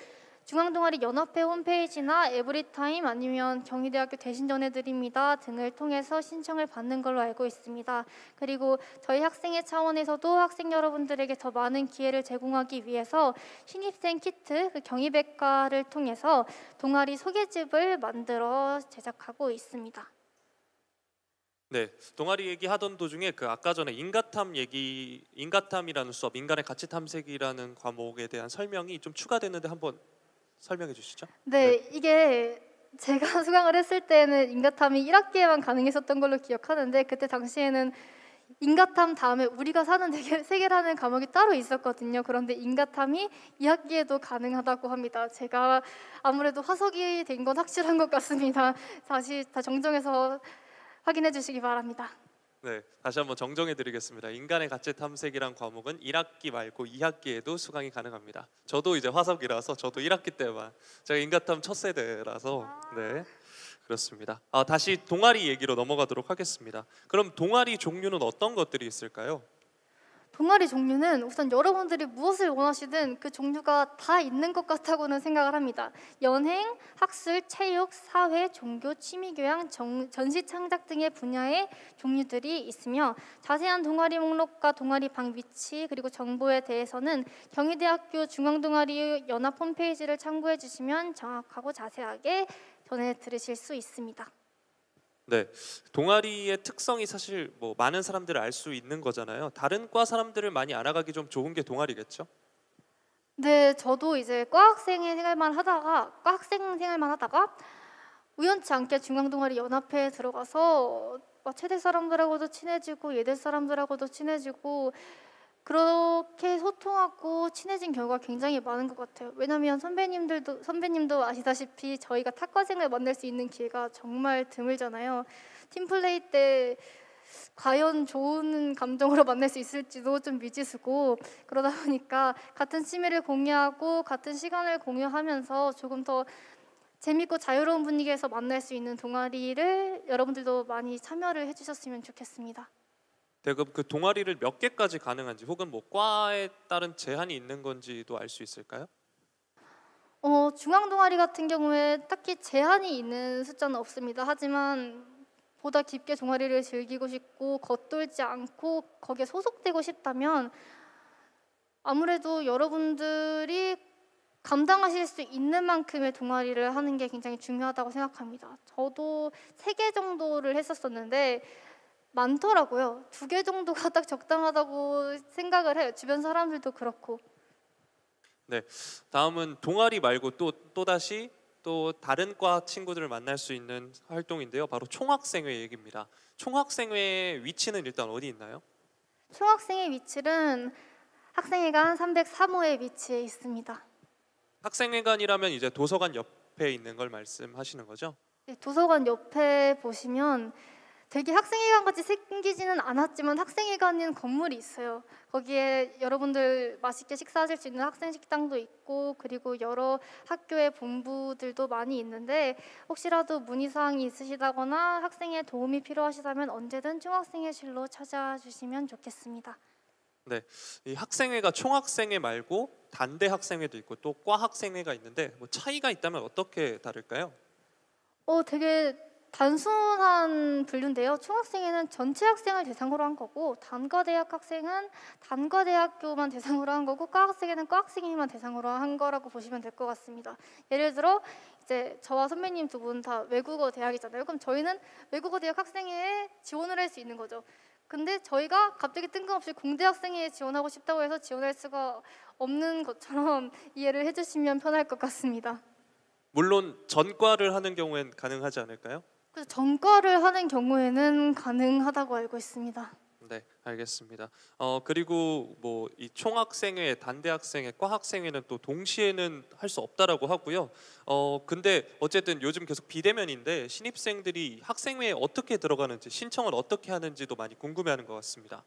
Speaker 1: 중앙동아리 연합회 홈페이지나 에브리타임 아니면 경희대학교 대신 전해드립니다 등을 통해서 신청을 받는 걸로 알고 있습니다. 그리고 저희 학생회 차원에서도 학생 여러분들에게 더 많은 기회를 제공하기 위해서 신입생 키트, 그 경희백과를 통해서 동아리 소개집을 만들어 제작하고 있습니다.
Speaker 2: 네, 동아리 얘기하던 도중에 아까 전에 인가탐이라는 수업, 인간의 가치 탐색이라는 과목에 대한 설명이 좀 추가됐는데 한번 설명해 주시죠.
Speaker 1: 네, 이게 제가 수강을 했을 때는 인가탐이 1학기에만 가능했었던 걸로 기억하는데 그때 당시에는 인가탐 다음에 우리가 사는 세계라는 과목이 따로 있었거든요. 그런데 인가탐이 2학기에도 가능하다고 합니다. 제가 아무래도 화석이 된 건 확실한 것 같습니다. 다시 다 정정해서 확인해 주시기 바랍니다.
Speaker 2: 네, 다시 한번 정정해 드리겠습니다. 인간의 가치 탐색이란 과목은 1학기 말고 2학기에도 수강이 가능합니다. 저도 이제 화석이라서 저도 1학기 때만, 제가 인가탐 첫 세대라서 네, 그렇습니다. 다시 동아리 얘기로 넘어가도록 하겠습니다. 그럼 동아리 종류는 어떤 것들이 있을까요?
Speaker 1: 동아리 종류는 우선 여러분들이 무엇을 원하시든 그 종류가 다 있는 것 같다고는 생각을 합니다. 연행, 학술, 체육, 사회, 종교, 취미교양, 전시창작 등의 분야의 종류들이 있으며 자세한 동아리 목록과 동아리 방 위치 그리고 정보에 대해서는 경희대학교 중앙동아리 연합 홈페이지를 참고해 주시면 정확하고 자세하게 전해 들으실 수 있습니다.
Speaker 2: 네, 동아리의 특성이 사실 뭐 많은 사람들을 알 수 있는 거잖아요. 다른 과 사람들을 많이 알아가기 좀 좋은 게 동아리겠죠?
Speaker 1: 네, 저도 이제 과학생 생활만 하다가 우연치 않게 중앙동아리 연합회에 들어가서 체대 사람들하고도 친해지고 예대 사람들하고도 친해지고 그렇게 소통하고 친해진 결과가 굉장히 많은 것 같아요. 왜냐하면 선배님도 아시다시피 저희가 탁과생을 만날 수 있는 기회가 정말 드물잖아요. 팀플레이 때 과연 좋은 감정으로 만날 수 있을지도 좀 미지수고, 그러다 보니까 같은 취미를 공유하고 같은 시간을 공유하면서 조금 더 재밌고 자유로운 분위기에서 만날 수 있는 동아리를 여러분들도 많이 참여를 해주셨으면 좋겠습니다.
Speaker 2: 네, 그럼 그 동아리를 몇 개까지 가능한지 혹은 뭐 과에 따른 제한이 있는 건지도 알 수 있을까요?
Speaker 1: 중앙 동아리 같은 경우에 딱히 제한이 있는 숫자는 없습니다. 하지만 보다 깊게 동아리를 즐기고 싶고 겉돌지 않고 거기에 소속되고 싶다면 아무래도 여러분들이 감당하실 수 있는 만큼의 동아리를 하는 게 굉장히 중요하다고 생각합니다. 저도 3개 정도를 했었었는데 많더라고요. 2개 정도가 딱 적당하다고 생각을 해요. 주변 사람들도 그렇고.
Speaker 2: 네, 다음은 동아리 말고 또다시 또 다른 과 친구들을 만날 수 있는 활동인데요. 바로 총학생회 얘기입니다. 총학생회의 위치는 일단 어디 있나요?
Speaker 1: 총학생의 위치는 학생회관 303호에 위치해 있습니다.
Speaker 2: 학생회관이라면 이제 도서관 옆에 있는 걸 말씀하시는 거죠?
Speaker 1: 네, 도서관 옆에 보시면 되게 학생회관 같이 생기지는 않았지만 학생회관인 건물이 있어요. 거기에 여러분들 맛있게 식사하실 수 있는 학생 식당도 있고 그리고 여러 학교의 본부들도 많이 있는데 혹시라도 문의사항이 있으시다거나 학생의 도움이 필요하시다면 언제든 총학생회실로 찾아주시면 좋겠습니다.
Speaker 2: 네, 이 학생회가 총학생회 말고 단대 학생회도 있고 또 과 학생회가 있는데 뭐 차이가 있다면 어떻게 다를까요?
Speaker 1: 되게 단순한 분류인데요. 총학생회는 전체 학생을 대상으로 한 거고 단과대학 학생은 단과대학교만 대상으로 한 거고 과학생회는 과학생회만 대상으로 한 거라고 보시면 될 것 같습니다. 예를 들어 이제 저와 선배님 2분 다 외국어 대학이잖아요. 그럼 저희는 외국어 대학 학생회에 지원을 할 수 있는 거죠. 근데 저희가 갑자기 뜬금없이 공대 학생회에 지원하고 싶다고 해서 지원할 수가 없는 것처럼 이해를 해주시면 편할 것 같습니다.
Speaker 2: 물론 전과를 하는 경우엔 가능하지 않을까요?
Speaker 1: 그래서 전과를 하는 경우에는 가능하다고 알고 있습니다.
Speaker 2: 네, 알겠습니다. 그리고 뭐 이 총학생회, 단대학생회, 과학생회는 또 동시에는 할 수 없다라고 하고요. 근데 어쨌든 요즘 계속 비대면인데 신입생들이 학생회에 어떻게 들어가는지 신청을 어떻게 하는지도 많이 궁금해하는 것 같습니다.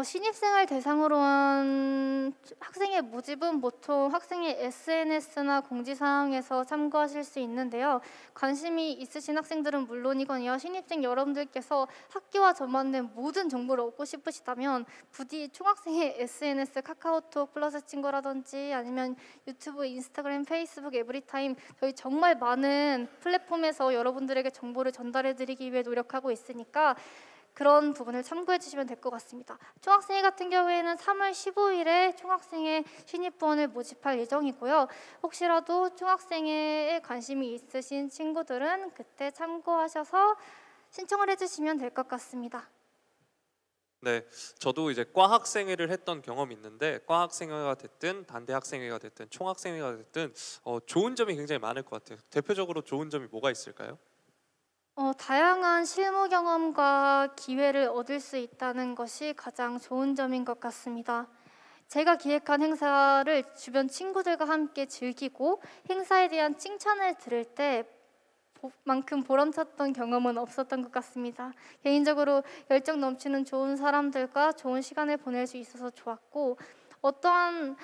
Speaker 1: 신입생을 대상으로 한 학생의 모집은 보통 학생의 SNS나 공지사항에서 참고하실 수 있는데요. 관심이 있으신 학생들은 물론이거니와 신입생 여러분들께서 학교와 전반된 모든 정보를 얻고 싶으시다면 부디 총학생의 SNS, 카카오톡 플러스 친구라든지 아니면 유튜브, 인스타그램, 페이스북, 에브리타임 저희 정말 많은 플랫폼에서 여러분들에게 정보를 전달해드리기 위해 노력하고 있으니까 그런 부분을 참고해 주시면 될 것 같습니다. 총학생회 같은 경우에는 3월 15일에 총학생회 신입부원을 모집할 예정이고요. 혹시라도 총학생회에 관심이 있으신 친구들은 그때 참고하셔서 신청을 해주시면 될 것 같습니다.
Speaker 2: 네, 저도 이제 과학생회를 했던 경험이 있는데 과학생회가 됐든 단대학생회가 됐든 총학생회가 됐든 좋은 점이 굉장히 많을 것 같아요. 대표적으로 좋은 점이 뭐가 있을까요?
Speaker 1: 다양한 실무 경험과 기회를 얻을 수 있다는 것이 가장 좋은 점인 것 같습니다. 제가 기획한 행사를 주변 친구들과 함께 즐기고 행사에 대한 칭찬을 들을 때만큼 보람찼던 경험은 없었던 것 같습니다. 개인적으로 열정 넘치는 좋은 사람들과 좋은 시간을 보낼 수 있어서 좋았고 어떠한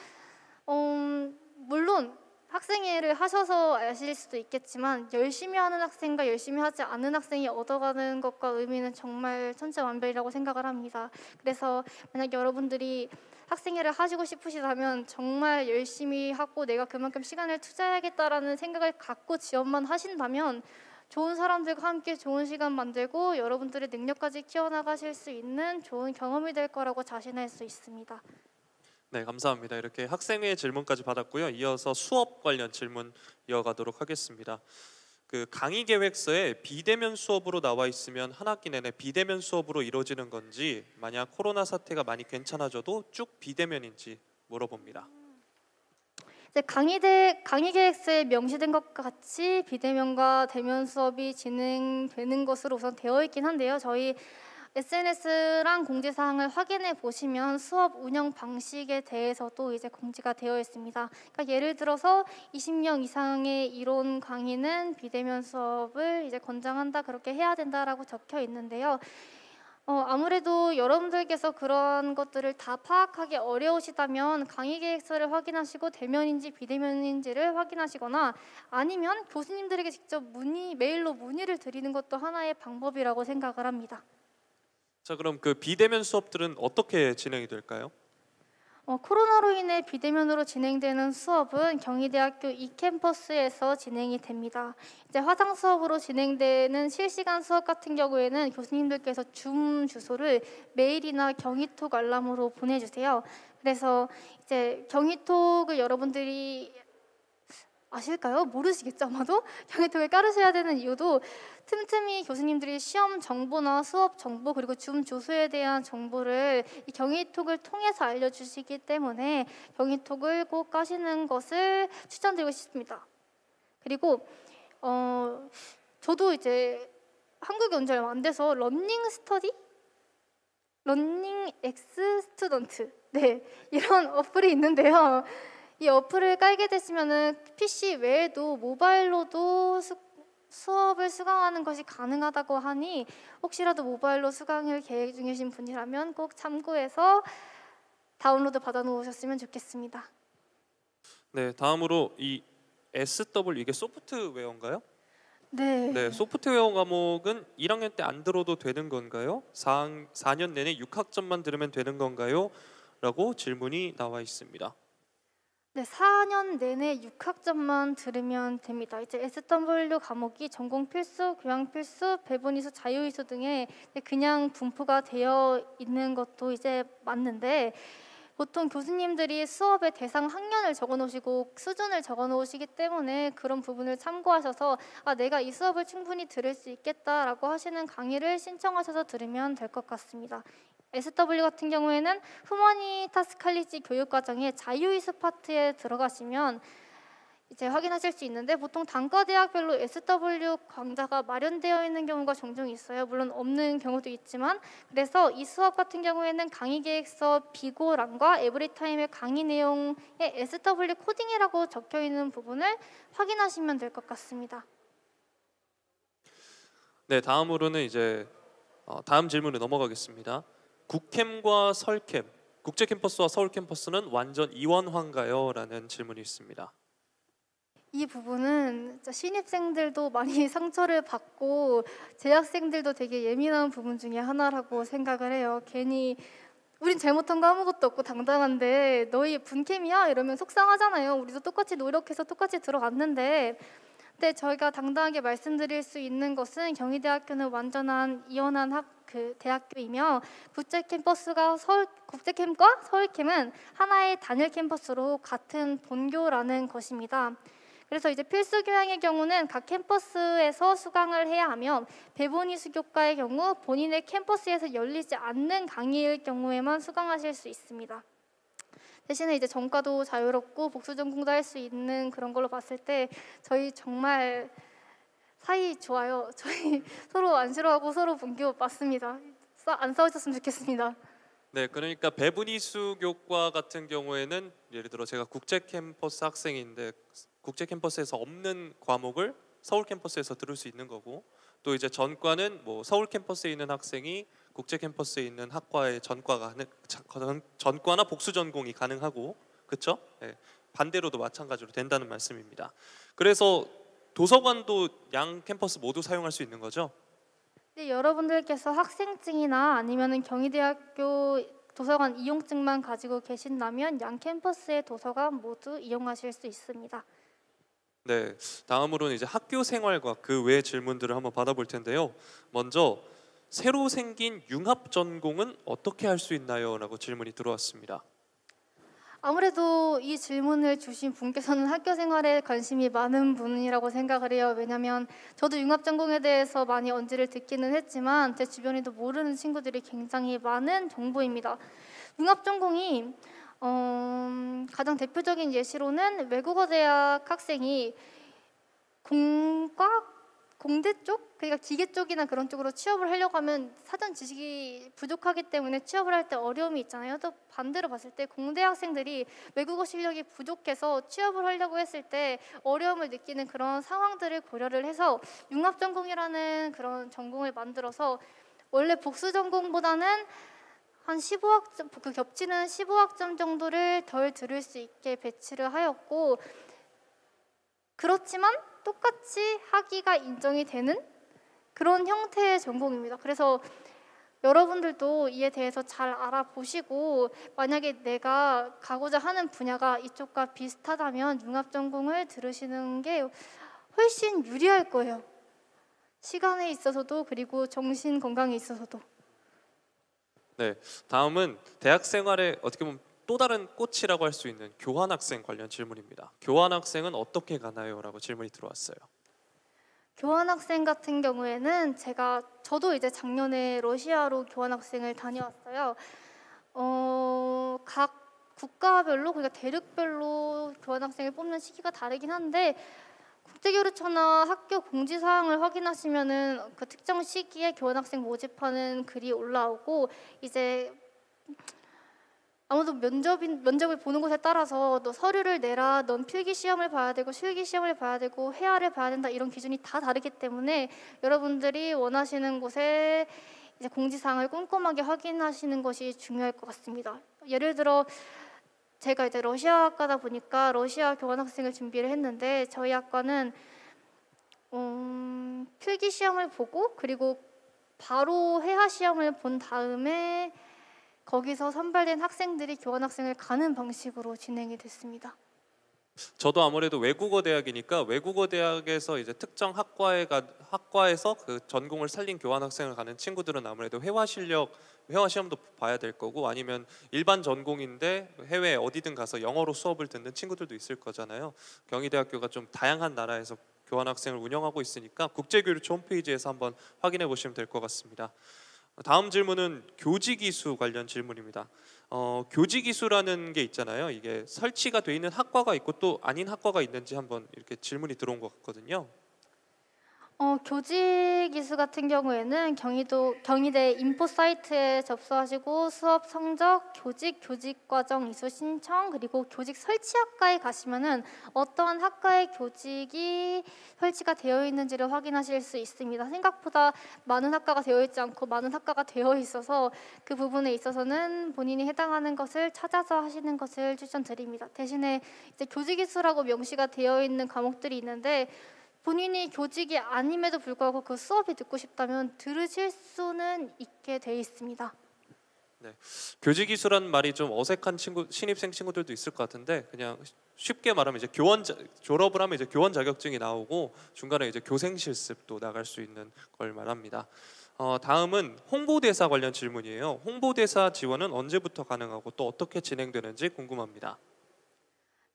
Speaker 1: 물론 학생회를 하셔서 아실 수도 있겠지만 열심히 하는 학생과 열심히 하지 않는 학생이 얻어가는 것과 의미는 정말 천차만별이라고 생각을 합니다. 그래서 만약 여러분들이 학생회를 하시고 싶으시다면 정말 열심히 하고 내가 그만큼 시간을 투자해야겠다라는 생각을 갖고 지원만 하신다면 좋은 사람들과 함께 좋은 시간 만들고 여러분들의 능력까지 키워나가실 수 있는 좋은 경험이 될 거라고 자신할 수 있습니다.
Speaker 2: 네, 감사합니다. 이렇게 학생회 질문까지 받았고요. 이어서 수업 관련 질문 이어가도록 하겠습니다. 그 강의 계획서에 비대면 수업으로 나와 있으면 한 학기 내내 비대면 수업으로 이루어지는 건지, 만약 코로나 사태가 많이 괜찮아져도 쭉 비대면인지 물어봅니다.
Speaker 1: 이제 강의 계획서에 명시된 것과 같이 비대면과 대면 수업이 진행되는 것으로 우선 되어 있긴 한데요. 저희 SNS랑 공지사항을 확인해 보시면 수업 운영 방식에 대해서도 이제 공지가 되어 있습니다. 그러니까 예를 들어서 20명 이상의 이론 강의는 비대면 수업을 이제 권장한다, 그렇게 해야 된다라고 적혀 있는데요. 아무래도 여러분들께서 그런 것들을 다 파악하기 어려우시다면 강의 계획서를 확인하시고 대면인지 비대면인지를 확인하시거나, 아니면 교수님들에게 직접 메일로 문의를 드리는 것도 하나의 방법이라고 생각을 합니다.
Speaker 2: 자, 그럼 그 비대면 수업들은 어떻게 진행이 될까요?
Speaker 1: 코로나로 인해 비대면으로 진행되는 수업은 경희대학교 이캠퍼스에서 진행이 됩니다. 이제 화상 수업으로 진행되는 실시간 수업 같은 경우에는 교수님들께서 줌 주소를 메일이나 경희톡 알람으로 보내주세요. 그래서 이제 경희톡을 여러분들이 아실까요? 모르시겠죠, 아마도? 경희톡을 깔으셔야 되는 이유도 틈틈이 교수님들이 시험 정보나 수업 정보, 그리고 줌 주소에 대한 정보를 이 경희톡을 통해서 알려주시기 때문에 경희톡을 꼭 까시는 것을 추천드리고 싶습니다. 그리고 저도 이제 한국에 온 지 얼마 안 돼서 러닝 엑스 스튜던트, 네, 이런 어플이 있는데요. 이 어플을 깔게 되시면은 PC 외에도 모바일로도 수업을 수강하는 것이 가능하다고 하니, 혹시라도 모바일로 수강을 계획 중이신 분이라면 꼭 참고해서 다운로드 받아 놓으셨으면 좋겠습니다.
Speaker 2: 네, 다음으로 이 SW, 이게 소프트웨어인가요?
Speaker 1: 네.
Speaker 2: 네, 소프트웨어 과목은 1학년 때 안 들어도 되는 건가요? 4년 내내 6학점만 들으면 되는 건가요? 라고 질문이 나와 있습니다.
Speaker 1: 네, 4년 내내 6학점만 들으면 됩니다. 이제 SW 과목이 전공 필수, 교양 필수, 배분이수, 자유이수 등의 그냥 분포가 되어 있는 것도 이제 맞는데, 보통 교수님들이 수업의 대상 학년을 적어놓으시고 수준을 적어놓으시기 때문에 그런 부분을 참고하셔서 내가 이 수업을 충분히 들을 수 있겠다라고 하시는 강의를 신청하셔서 들으면 될 것 같습니다. SW 같은 경우에는 후머니타스 칼리지 교육과정의 자유이수 파트에 들어가시면 이제 확인하실 수 있는데, 보통 단과대학별로 SW 강좌가 마련되어 있는 경우가 종종 있어요. 물론 없는 경우도 있지만, 그래서 이 수업 같은 경우에는 강의 계획서 비고란과 에브리타임의 강의 내용에 SW 코딩이라고 적혀 있는 부분을 확인하시면 될 것 같습니다.
Speaker 2: 네, 다음으로는 이제 다음 질문으로 넘어가겠습니다. 국캠과 설캠, 국제 캠퍼스와 서울 캠퍼스는 완전 이원화인가요? 라는 질문이 있습니다.
Speaker 1: 이 부분은 진짜 신입생들도 많이 상처를 받고 재학생들도 되게 예민한 부분 중에 하나라고 생각을 해요. 괜히 우린 잘못한 거 아무것도 없고 당당한데 너희 분캠이야? 이러면 속상하잖아요. 우리도 똑같이 노력해서 똑같이 들어갔는데. 근데 저희가 당당하게 말씀드릴 수 있는 것은 경희대학교는 완전한 이원한 대학교이며, 국제캠과 서울캠은 하나의 단일 캠퍼스로 같은 본교라는 것입니다. 그래서 이제 필수 교양의 경우는 각 캠퍼스에서 수강을 해야 하며, 배분이수 교과의 경우 본인의 캠퍼스에서 열리지 않는 강의일 경우에만 수강하실 수 있습니다. 대신에 이제 전과도 자유롭고 복수 전공도 할 수 있는 그런 걸로 봤을 때 저희 정말 사이 좋아요. 저희 서로 안 싫어하고 서로 본교 맞습니다. 안 싸우셨으면 좋겠습니다.
Speaker 2: 네, 그러니까 배분이수 교과 같은 경우에는 예를 들어 제가 국제 캠퍼스 학생인데 국제 캠퍼스에서 없는 과목을 서울 캠퍼스에서 들을 수 있는 거고, 또 이제 전과는 뭐 서울 캠퍼스에 있는 학생이 국제 캠퍼스에 있는 학과의 전과나 복수 전공이 가능하고, 그렇죠? 네, 반대로도 마찬가지로 된다는 말씀입니다. 그래서 도서관도 양 캠퍼스 모두 사용할 수 있는 거죠?
Speaker 1: 네, 여러분들께서 학생증이나 아니면은 경희대학교 도서관 이용증만 가지고 계신다면 양 캠퍼스의 도서관 모두 이용하실 수 있습니다.
Speaker 2: 네, 다음으로는 이제 학교 생활과 그 외의 질문들을 한번 받아볼 텐데요. 먼저 새로 생긴 융합 전공은 어떻게 할 수 있나요? 라고 질문이 들어왔습니다.
Speaker 1: 아무래도 이 질문을 주신 분께서는 학교 생활에 관심이 많은 분이라고 생각을 해요. 왜냐하면 저도 융합전공에 대해서 많이 언지를 듣기는 했지만 제 주변에도 모르는 친구들이 굉장히 많은 정보입니다. 융합전공이 가장 대표적인 예시로는 외국어 대학 학생이 공대 쪽, 그러니까 기계 쪽이나 그런 쪽으로 취업을 하려고 하면 사전 지식이 부족하기 때문에 취업을 할 때 어려움이 있잖아요. 또 반대로 봤을 때 공대 학생들이 외국어 실력이 부족해서 취업을 하려고 했을 때 어려움을 느끼는 그런 상황들을 고려를 해서 융합전공이라는 그런 전공을 만들어서 원래 복수 전공보다는 한 15학점, 그 겹치는 15학점 정도를 덜 들을 수 있게 배치를 하였고, 그렇지만 똑같이 학위가 인정이 되는 그런 형태의 전공입니다. 그래서 여러분들도 이에 대해서 잘 알아보시고 만약에 내가 가고자 하는 분야가 이쪽과 비슷하다면 융합전공을 들으시는 게 훨씬 유리할 거예요. 시간에 있어서도 그리고 정신 건강에 있어서도.
Speaker 2: 네, 다음은 대학 생활에 어떻게 보면 또 다른 꽃이라고 할 수 있는 교환학생 관련 질문입니다. 교환학생은 어떻게 가나요? 라고 질문이 들어왔어요.
Speaker 1: 교환학생 같은 경우에는 저도 이제 작년에 러시아로 교환학생을 다녀왔어요. 각 국가별로, 그러니까 대륙별로 교환학생을 뽑는 시기가 다르긴 한데 국제교류처나 학교 공지사항을 확인하시면은 그 특정 시기에 교환학생 모집하는 글이 올라오고, 이제 아무도 면접을 보는 곳에 따라서 너 서류를 내라, 넌 필기 시험을 봐야 되고 실기 시험을 봐야 되고 회화를 봐야 된다, 이런 기준이 다 다르기 때문에 여러분들이 원하시는 곳에 이제 공지사항을 꼼꼼하게 확인하시는 것이 중요할 것 같습니다. 예를 들어 제가 이제 러시아 학과다 보니까 러시아 교환학생을 준비를 했는데 저희 학과는 필기 시험을 보고 그리고 바로 회화 시험을 본 다음에 거기서 선발된 학생들이 교환학생을 가는 방식으로 진행이 됐습니다.
Speaker 2: 저도 아무래도 외국어 대학이니까 외국어 대학에서 이제 특정 학과에서 그 전공을 살린 교환학생을 가는 친구들은 아무래도 회화 시험도 봐야 될 거고, 아니면 일반 전공인데 해외 어디든 가서 영어로 수업을 듣는 친구들도 있을 거잖아요. 경희대학교가 좀 다양한 나라에서 교환학생을 운영하고 있으니까 국제교류처 홈페이지에서 한번 확인해 보시면 될 것 같습니다. 다음 질문은 교직이수 관련 질문입니다. 교직이수라는 게 있잖아요. 이게 설치가 돼 있는 학과가 있고 또 아닌 학과가 있는지 한번 이렇게 질문이 들어온 것 같거든요.
Speaker 1: 교직 이수 같은 경우에는 경희대 인포 사이트에 접수하시고 수업 성적, 교직 과정 이수 신청, 그리고 교직 설치학과에 가시면은 어떠한 학과의 교직이 설치가 되어 있는지를 확인하실 수 있습니다. 생각보다 많은 학과가 되어 있지 않고 많은 학과가 되어 있어서 그 부분에 있어서는 본인이 해당하는 것을 찾아서 하시는 것을 추천드립니다. 대신에 이제 교직 이수라고 명시가 되어 있는 과목들이 있는데 본인이 교직이 아님에도 불구하고 그 수업이 듣고 싶다면 들으실 수는 있게 돼 있습니다.
Speaker 2: 네, 교직이수라는 말이 좀 어색한 신입생 친구들도 있을 것 같은데, 그냥 쉽게 말하면 이제 졸업을 하면 이제 교원 자격증이 나오고 중간에 이제 교생 실습도 나갈 수 있는 걸 말합니다. 다음은 홍보대사 관련 질문이에요. 홍보대사 지원은 언제부터 가능하고 또 어떻게 진행되는지 궁금합니다.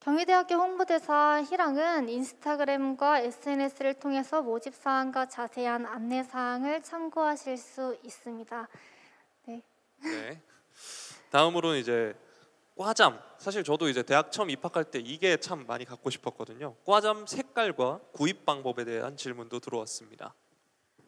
Speaker 1: 경희대학교 홍보대사 희랑은 인스타그램과 SNS를 통해서 모집 사항과 자세한 안내 사항을 참고하실 수 있습니다. 네.
Speaker 2: 네. 다음으로는 이제 과잠. 사실 저도 이제 대학 처음 입학할 때 이게 참 많이 갖고 싶었거든요. 과잠 색깔과 구입 방법에 대한 질문도 들어왔습니다.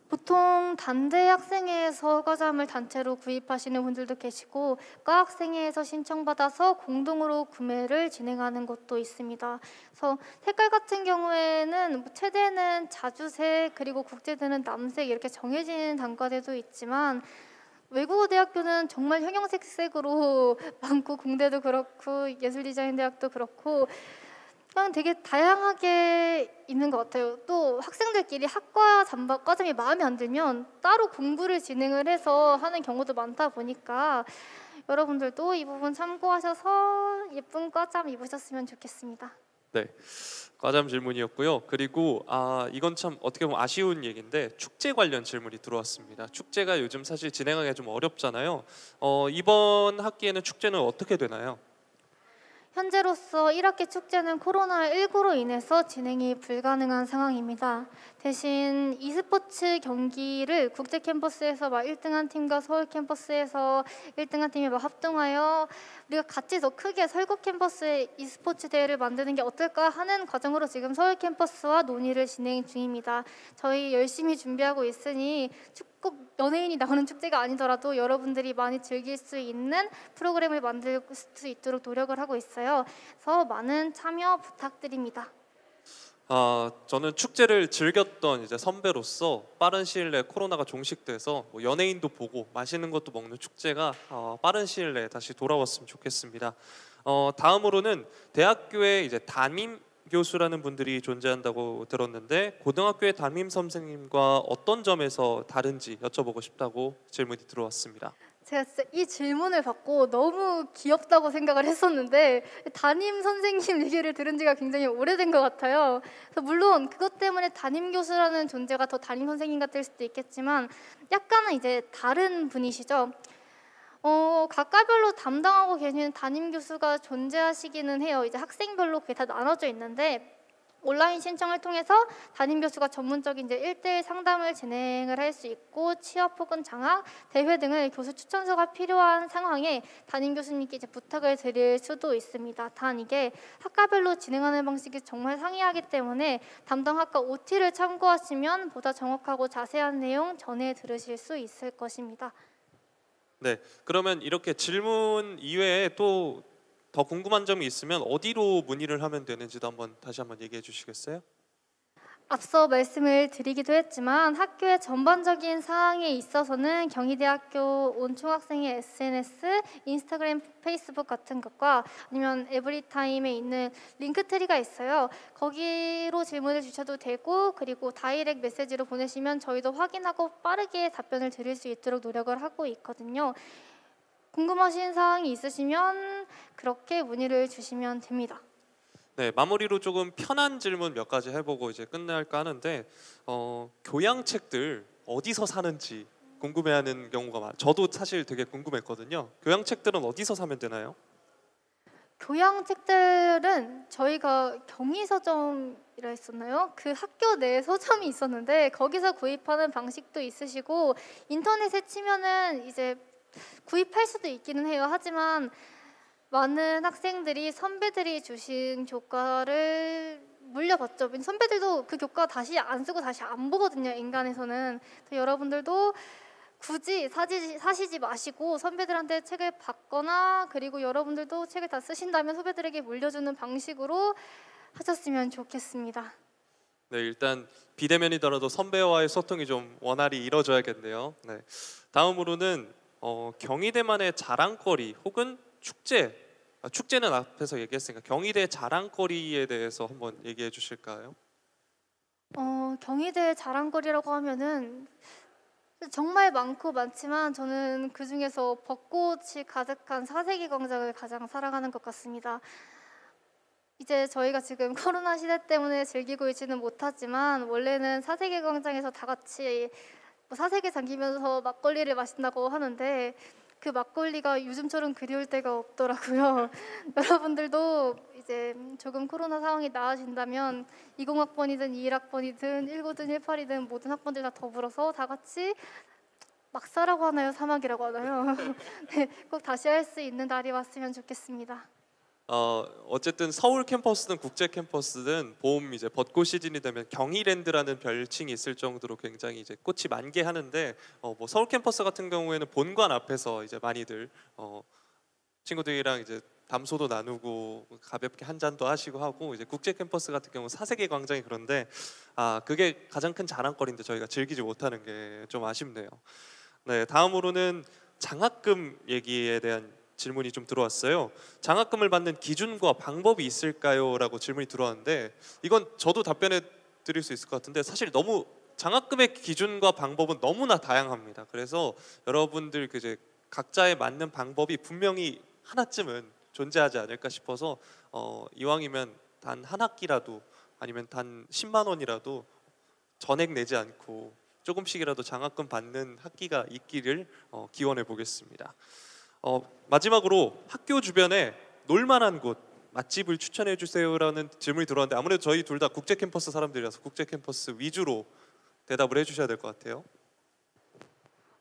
Speaker 1: 보통 단대 학생회에서 과잠을 단체로 구입하시는 분들도 계시고 과학생회에서 신청받아서 공동으로 구매를 진행하는 곳도 있습니다. 그래서 색깔 같은 경우에는 최대는 자주색 그리고 국제대는 남색 이렇게 정해진 단과대도 있지만 외국어 대학교는 정말 형형색색으로 많고 공대도 그렇고 예술디자인대학도 그렇고 그냥 되게 다양하게 있는 것 같아요. 또 학생들끼리 학과 과점이 마음에 안 들면 따로 공부를 진행을 해서 하는 경우도 많다 보니까 여러분들도 이 부분 참고하셔서 예쁜 과점 입으셨으면 좋겠습니다.
Speaker 2: 네, 과잠 질문이었고요. 그리고 이건 참 어떻게 보면 아쉬운 얘기인데 축제 관련 질문이 들어왔습니다. 축제가 요즘 사실 진행하기가 좀 어렵잖아요. 이번 학기에는 축제는 어떻게 되나요?
Speaker 1: 현재로서 1학기 축제는 코로나19로 인해서 진행이 불가능한 상황입니다. 대신 e스포츠 경기를 국제 캠퍼스에서 1등한 팀과 서울 캠퍼스에서 1등한 팀이 합동하여 우리가 같이 더 크게 설국 캠퍼스에 e스포츠 대회를 만드는 게 어떨까 하는 과정으로 지금 서울 캠퍼스와 논의를 진행 중입니다. 저희 열심히 준비하고 있으니 꼭 연예인이 나오는 축제가 아니더라도 여러분들이 많이 즐길 수 있는 프로그램을 만들 수 있도록 노력을 하고 있어요. 그래서 많은 참여 부탁드립니다.
Speaker 2: 저는 축제를 즐겼던 이제 선배로서 빠른 시일 내에 코로나가 종식돼서 뭐 연예인도 보고 맛있는 것도 먹는 축제가 빠른 시일 내에 다시 돌아왔으면 좋겠습니다. 다음으로는 대학교에 이제 담임 교수라는 분들이 존재한다고 들었는데 고등학교의 담임 선생님과 어떤 점에서 다른지 여쭤보고 싶다고 질문이 들어왔습니다.
Speaker 1: 제가 진짜 이 질문을 받고 너무 귀엽다고 생각을 했었는데 담임 선생님 얘기를 들은 지가 굉장히 오래된 것 같아요. 그래서 물론 그것 때문에 담임 교수라는 존재가 더 담임 선생님 같을 수도 있겠지만 약간은 이제 다른 분이시죠. 각 과별로 담당하고 계시는 담임 교수가 존재하시기는 해요. 이제 학생별로 그게 다 나눠져 있는데 온라인 신청을 통해서 담임 교수가 전문적인 이제 1대1 상담을 진행을 할 수 있고 취업 혹은 장학, 대회 등을 교수 추천서가 필요한 상황에 담임 교수님께 이제 부탁을 드릴 수도 있습니다. 단 이게 학과별로 진행하는 방식이 정말 상이하기 때문에 담당 학과 OT를 참고하시면 보다 정확하고 자세한 내용 전해 들으실 수 있을 것입니다.
Speaker 2: 네, 그러면 이렇게 질문 이외에 또 더 궁금한 점이 있으면 어디로 문의를 하면 되는지도 다시 한번 얘기해 주시겠어요?
Speaker 1: 앞서 말씀을 드리기도 했지만 학교의 전반적인 사항에 있어서는 경희대학교 온 총학생의 SNS, 인스타그램, 페이스북 같은 것과 아니면 에브리타임에 있는 링크트리가 있어요. 거기로 질문을 주셔도 되고 그리고 다이렉트 메시지로 보내시면 저희도 확인하고 빠르게 답변을 드릴 수 있도록 노력을 하고 있거든요. 궁금하신 사항이 있으시면 그렇게 문의를 주시면 됩니다.
Speaker 2: 네, 마무리로 조금 편한 질문 몇 가지 해보고 이제 끝낼까 하는데 교양책들 어디서 사는지 궁금해하는 경우가 많아요. 저도 사실 되게 궁금했거든요. 교양책들은 어디서 사면 되나요?
Speaker 1: 교양책들은 저희가 경희서점이라 했었나요? 그 학교 내 서점이 있었는데 거기서 구입하는 방식도 있으시고 인터넷에 치면은 이제 구입할 수도 있기는 해요. 하지만 많은 학생들이 선배들이 주신 교과를 물려받죠. 선배들도 그 교과 다시 안 쓰고 다시 안 보거든요. 인간에서는. 여러분들도 굳이 사시지 마시고 선배들한테 책을 받거나 그리고 여러분들도 책을 다 쓰신다면 후배들에게 물려주는 방식으로 하셨으면 좋겠습니다.
Speaker 2: 네, 일단 비대면이더라도 선배와의 소통이 좀 원활히 이루어져야겠네요. 네, 다음으로는 경희대만의 자랑거리 혹은 축제는 앞에서 얘기했으니까 경희대 자랑거리에 대해서 한번 얘기해 주실까요?
Speaker 1: 경희대 자랑거리라고 하면은 정말 많지만 저는 그 중에서 벚꽃이 가득한 사세기 광장을 가장 사랑하는 것 같습니다. 이제 저희가 지금 코로나 시대 때문에 즐기고 있지는 못하지만 원래는 사세기 광장에서 다 같이 사색에 잠기면서 막걸리를 마신다고 하는데 그 막걸리가 요즘처럼 그리울 때가 없더라고요. 여러분들도 이제 조금 코로나 상황이 나아진다면 20학번이든 21학번이든 19든 18이든 모든 학번들 다 더불어서 다 같이 막사라고 하나요? 사막이라고 하나요? 네, 꼭 다시 할 수 있는 날이 왔으면 좋겠습니다.
Speaker 2: 어쨌든 서울 캠퍼스든 국제 캠퍼스든 봄 이제 벚꽃 시즌이 되면 경희랜드라는 별칭이 있을 정도로 굉장히 이제 꽃이 만개하는데 뭐 서울 캠퍼스 같은 경우에는 본관 앞에서 이제 많이들 친구들이랑 이제 담소도 나누고 가볍게 한 잔도 하시고 하고 이제 국제 캠퍼스 같은 경우 사세기 광장이 그런데 그게 가장 큰 자랑거리인데 저희가 즐기지 못하는 게 좀 아쉽네요. 네, 다음으로는 장학금 얘기에 대한 질문이 좀 들어왔어요. 장학금을 받는 기준과 방법이 있을까요? 라고 질문이 들어왔는데 이건 저도 답변해 드릴 수 있을 것 같은데 사실 너무 장학금의 기준과 방법은 너무나 다양합니다. 그래서 여러분들 이제 각자에 맞는 방법이 분명히 하나쯤은 존재하지 않을까 싶어서 이왕이면 단 한 학기라도 아니면 단 10만 원이라도 전액 내지 않고 조금씩이라도 장학금 받는 학기가 있기를 기원해 보겠습니다. 마지막으로 학교 주변에 놀만한 곳 맛집을 추천해 주세요라는 질문이 들어왔는데 아무래도 저희 둘 다 국제 캠퍼스 사람들이라서 국제 캠퍼스 위주로 대답을 해주셔야 될 것 같아요.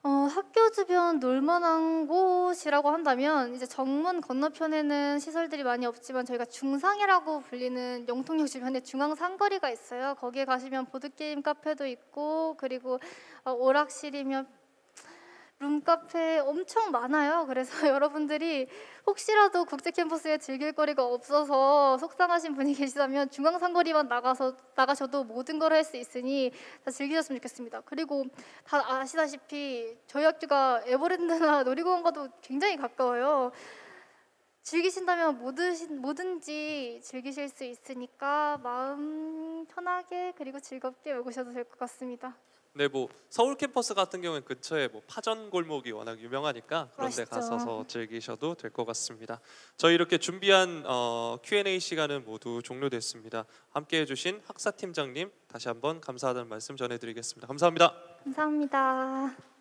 Speaker 1: 학교 주변 놀만한 곳이라고 한다면 이제 정문 건너편에는 시설들이 많이 없지만 저희가 중상이라고 불리는 영통역 주변에 중앙 상거리가 있어요. 거기에 가시면 보드게임 카페도 있고 그리고 오락실이면 룸카페 엄청 많아요. 그래서 여러분들이 혹시라도 국제 캠퍼스에 즐길 거리가 없어서 속상하신 분이 계시다면 중앙 상거리만 나가셔도 모든 걸 할 수 있으니 다 즐기셨으면 좋겠습니다. 그리고 다 아시다시피 저희 학교가 에버랜드나 놀이공원과도 굉장히 가까워요. 즐기신다면 뭐든지 즐기실 수 있으니까 마음 편하게 그리고 즐겁게 오셔도 될 것 같습니다.
Speaker 2: 네, 뭐 서울 캠퍼스 같은 경우는 근처에 뭐 파전 골목이 워낙 유명하니까 그런 데
Speaker 1: 맛있죠.
Speaker 2: 가셔서 즐기셔도 될 것 같습니다. 저희 이렇게 준비한 Q&A 시간은 모두 종료됐습니다. 함께해 주신 학사팀장님 다시 한번 감사하다는 말씀 전해드리겠습니다. 감사합니다.
Speaker 1: 감사합니다.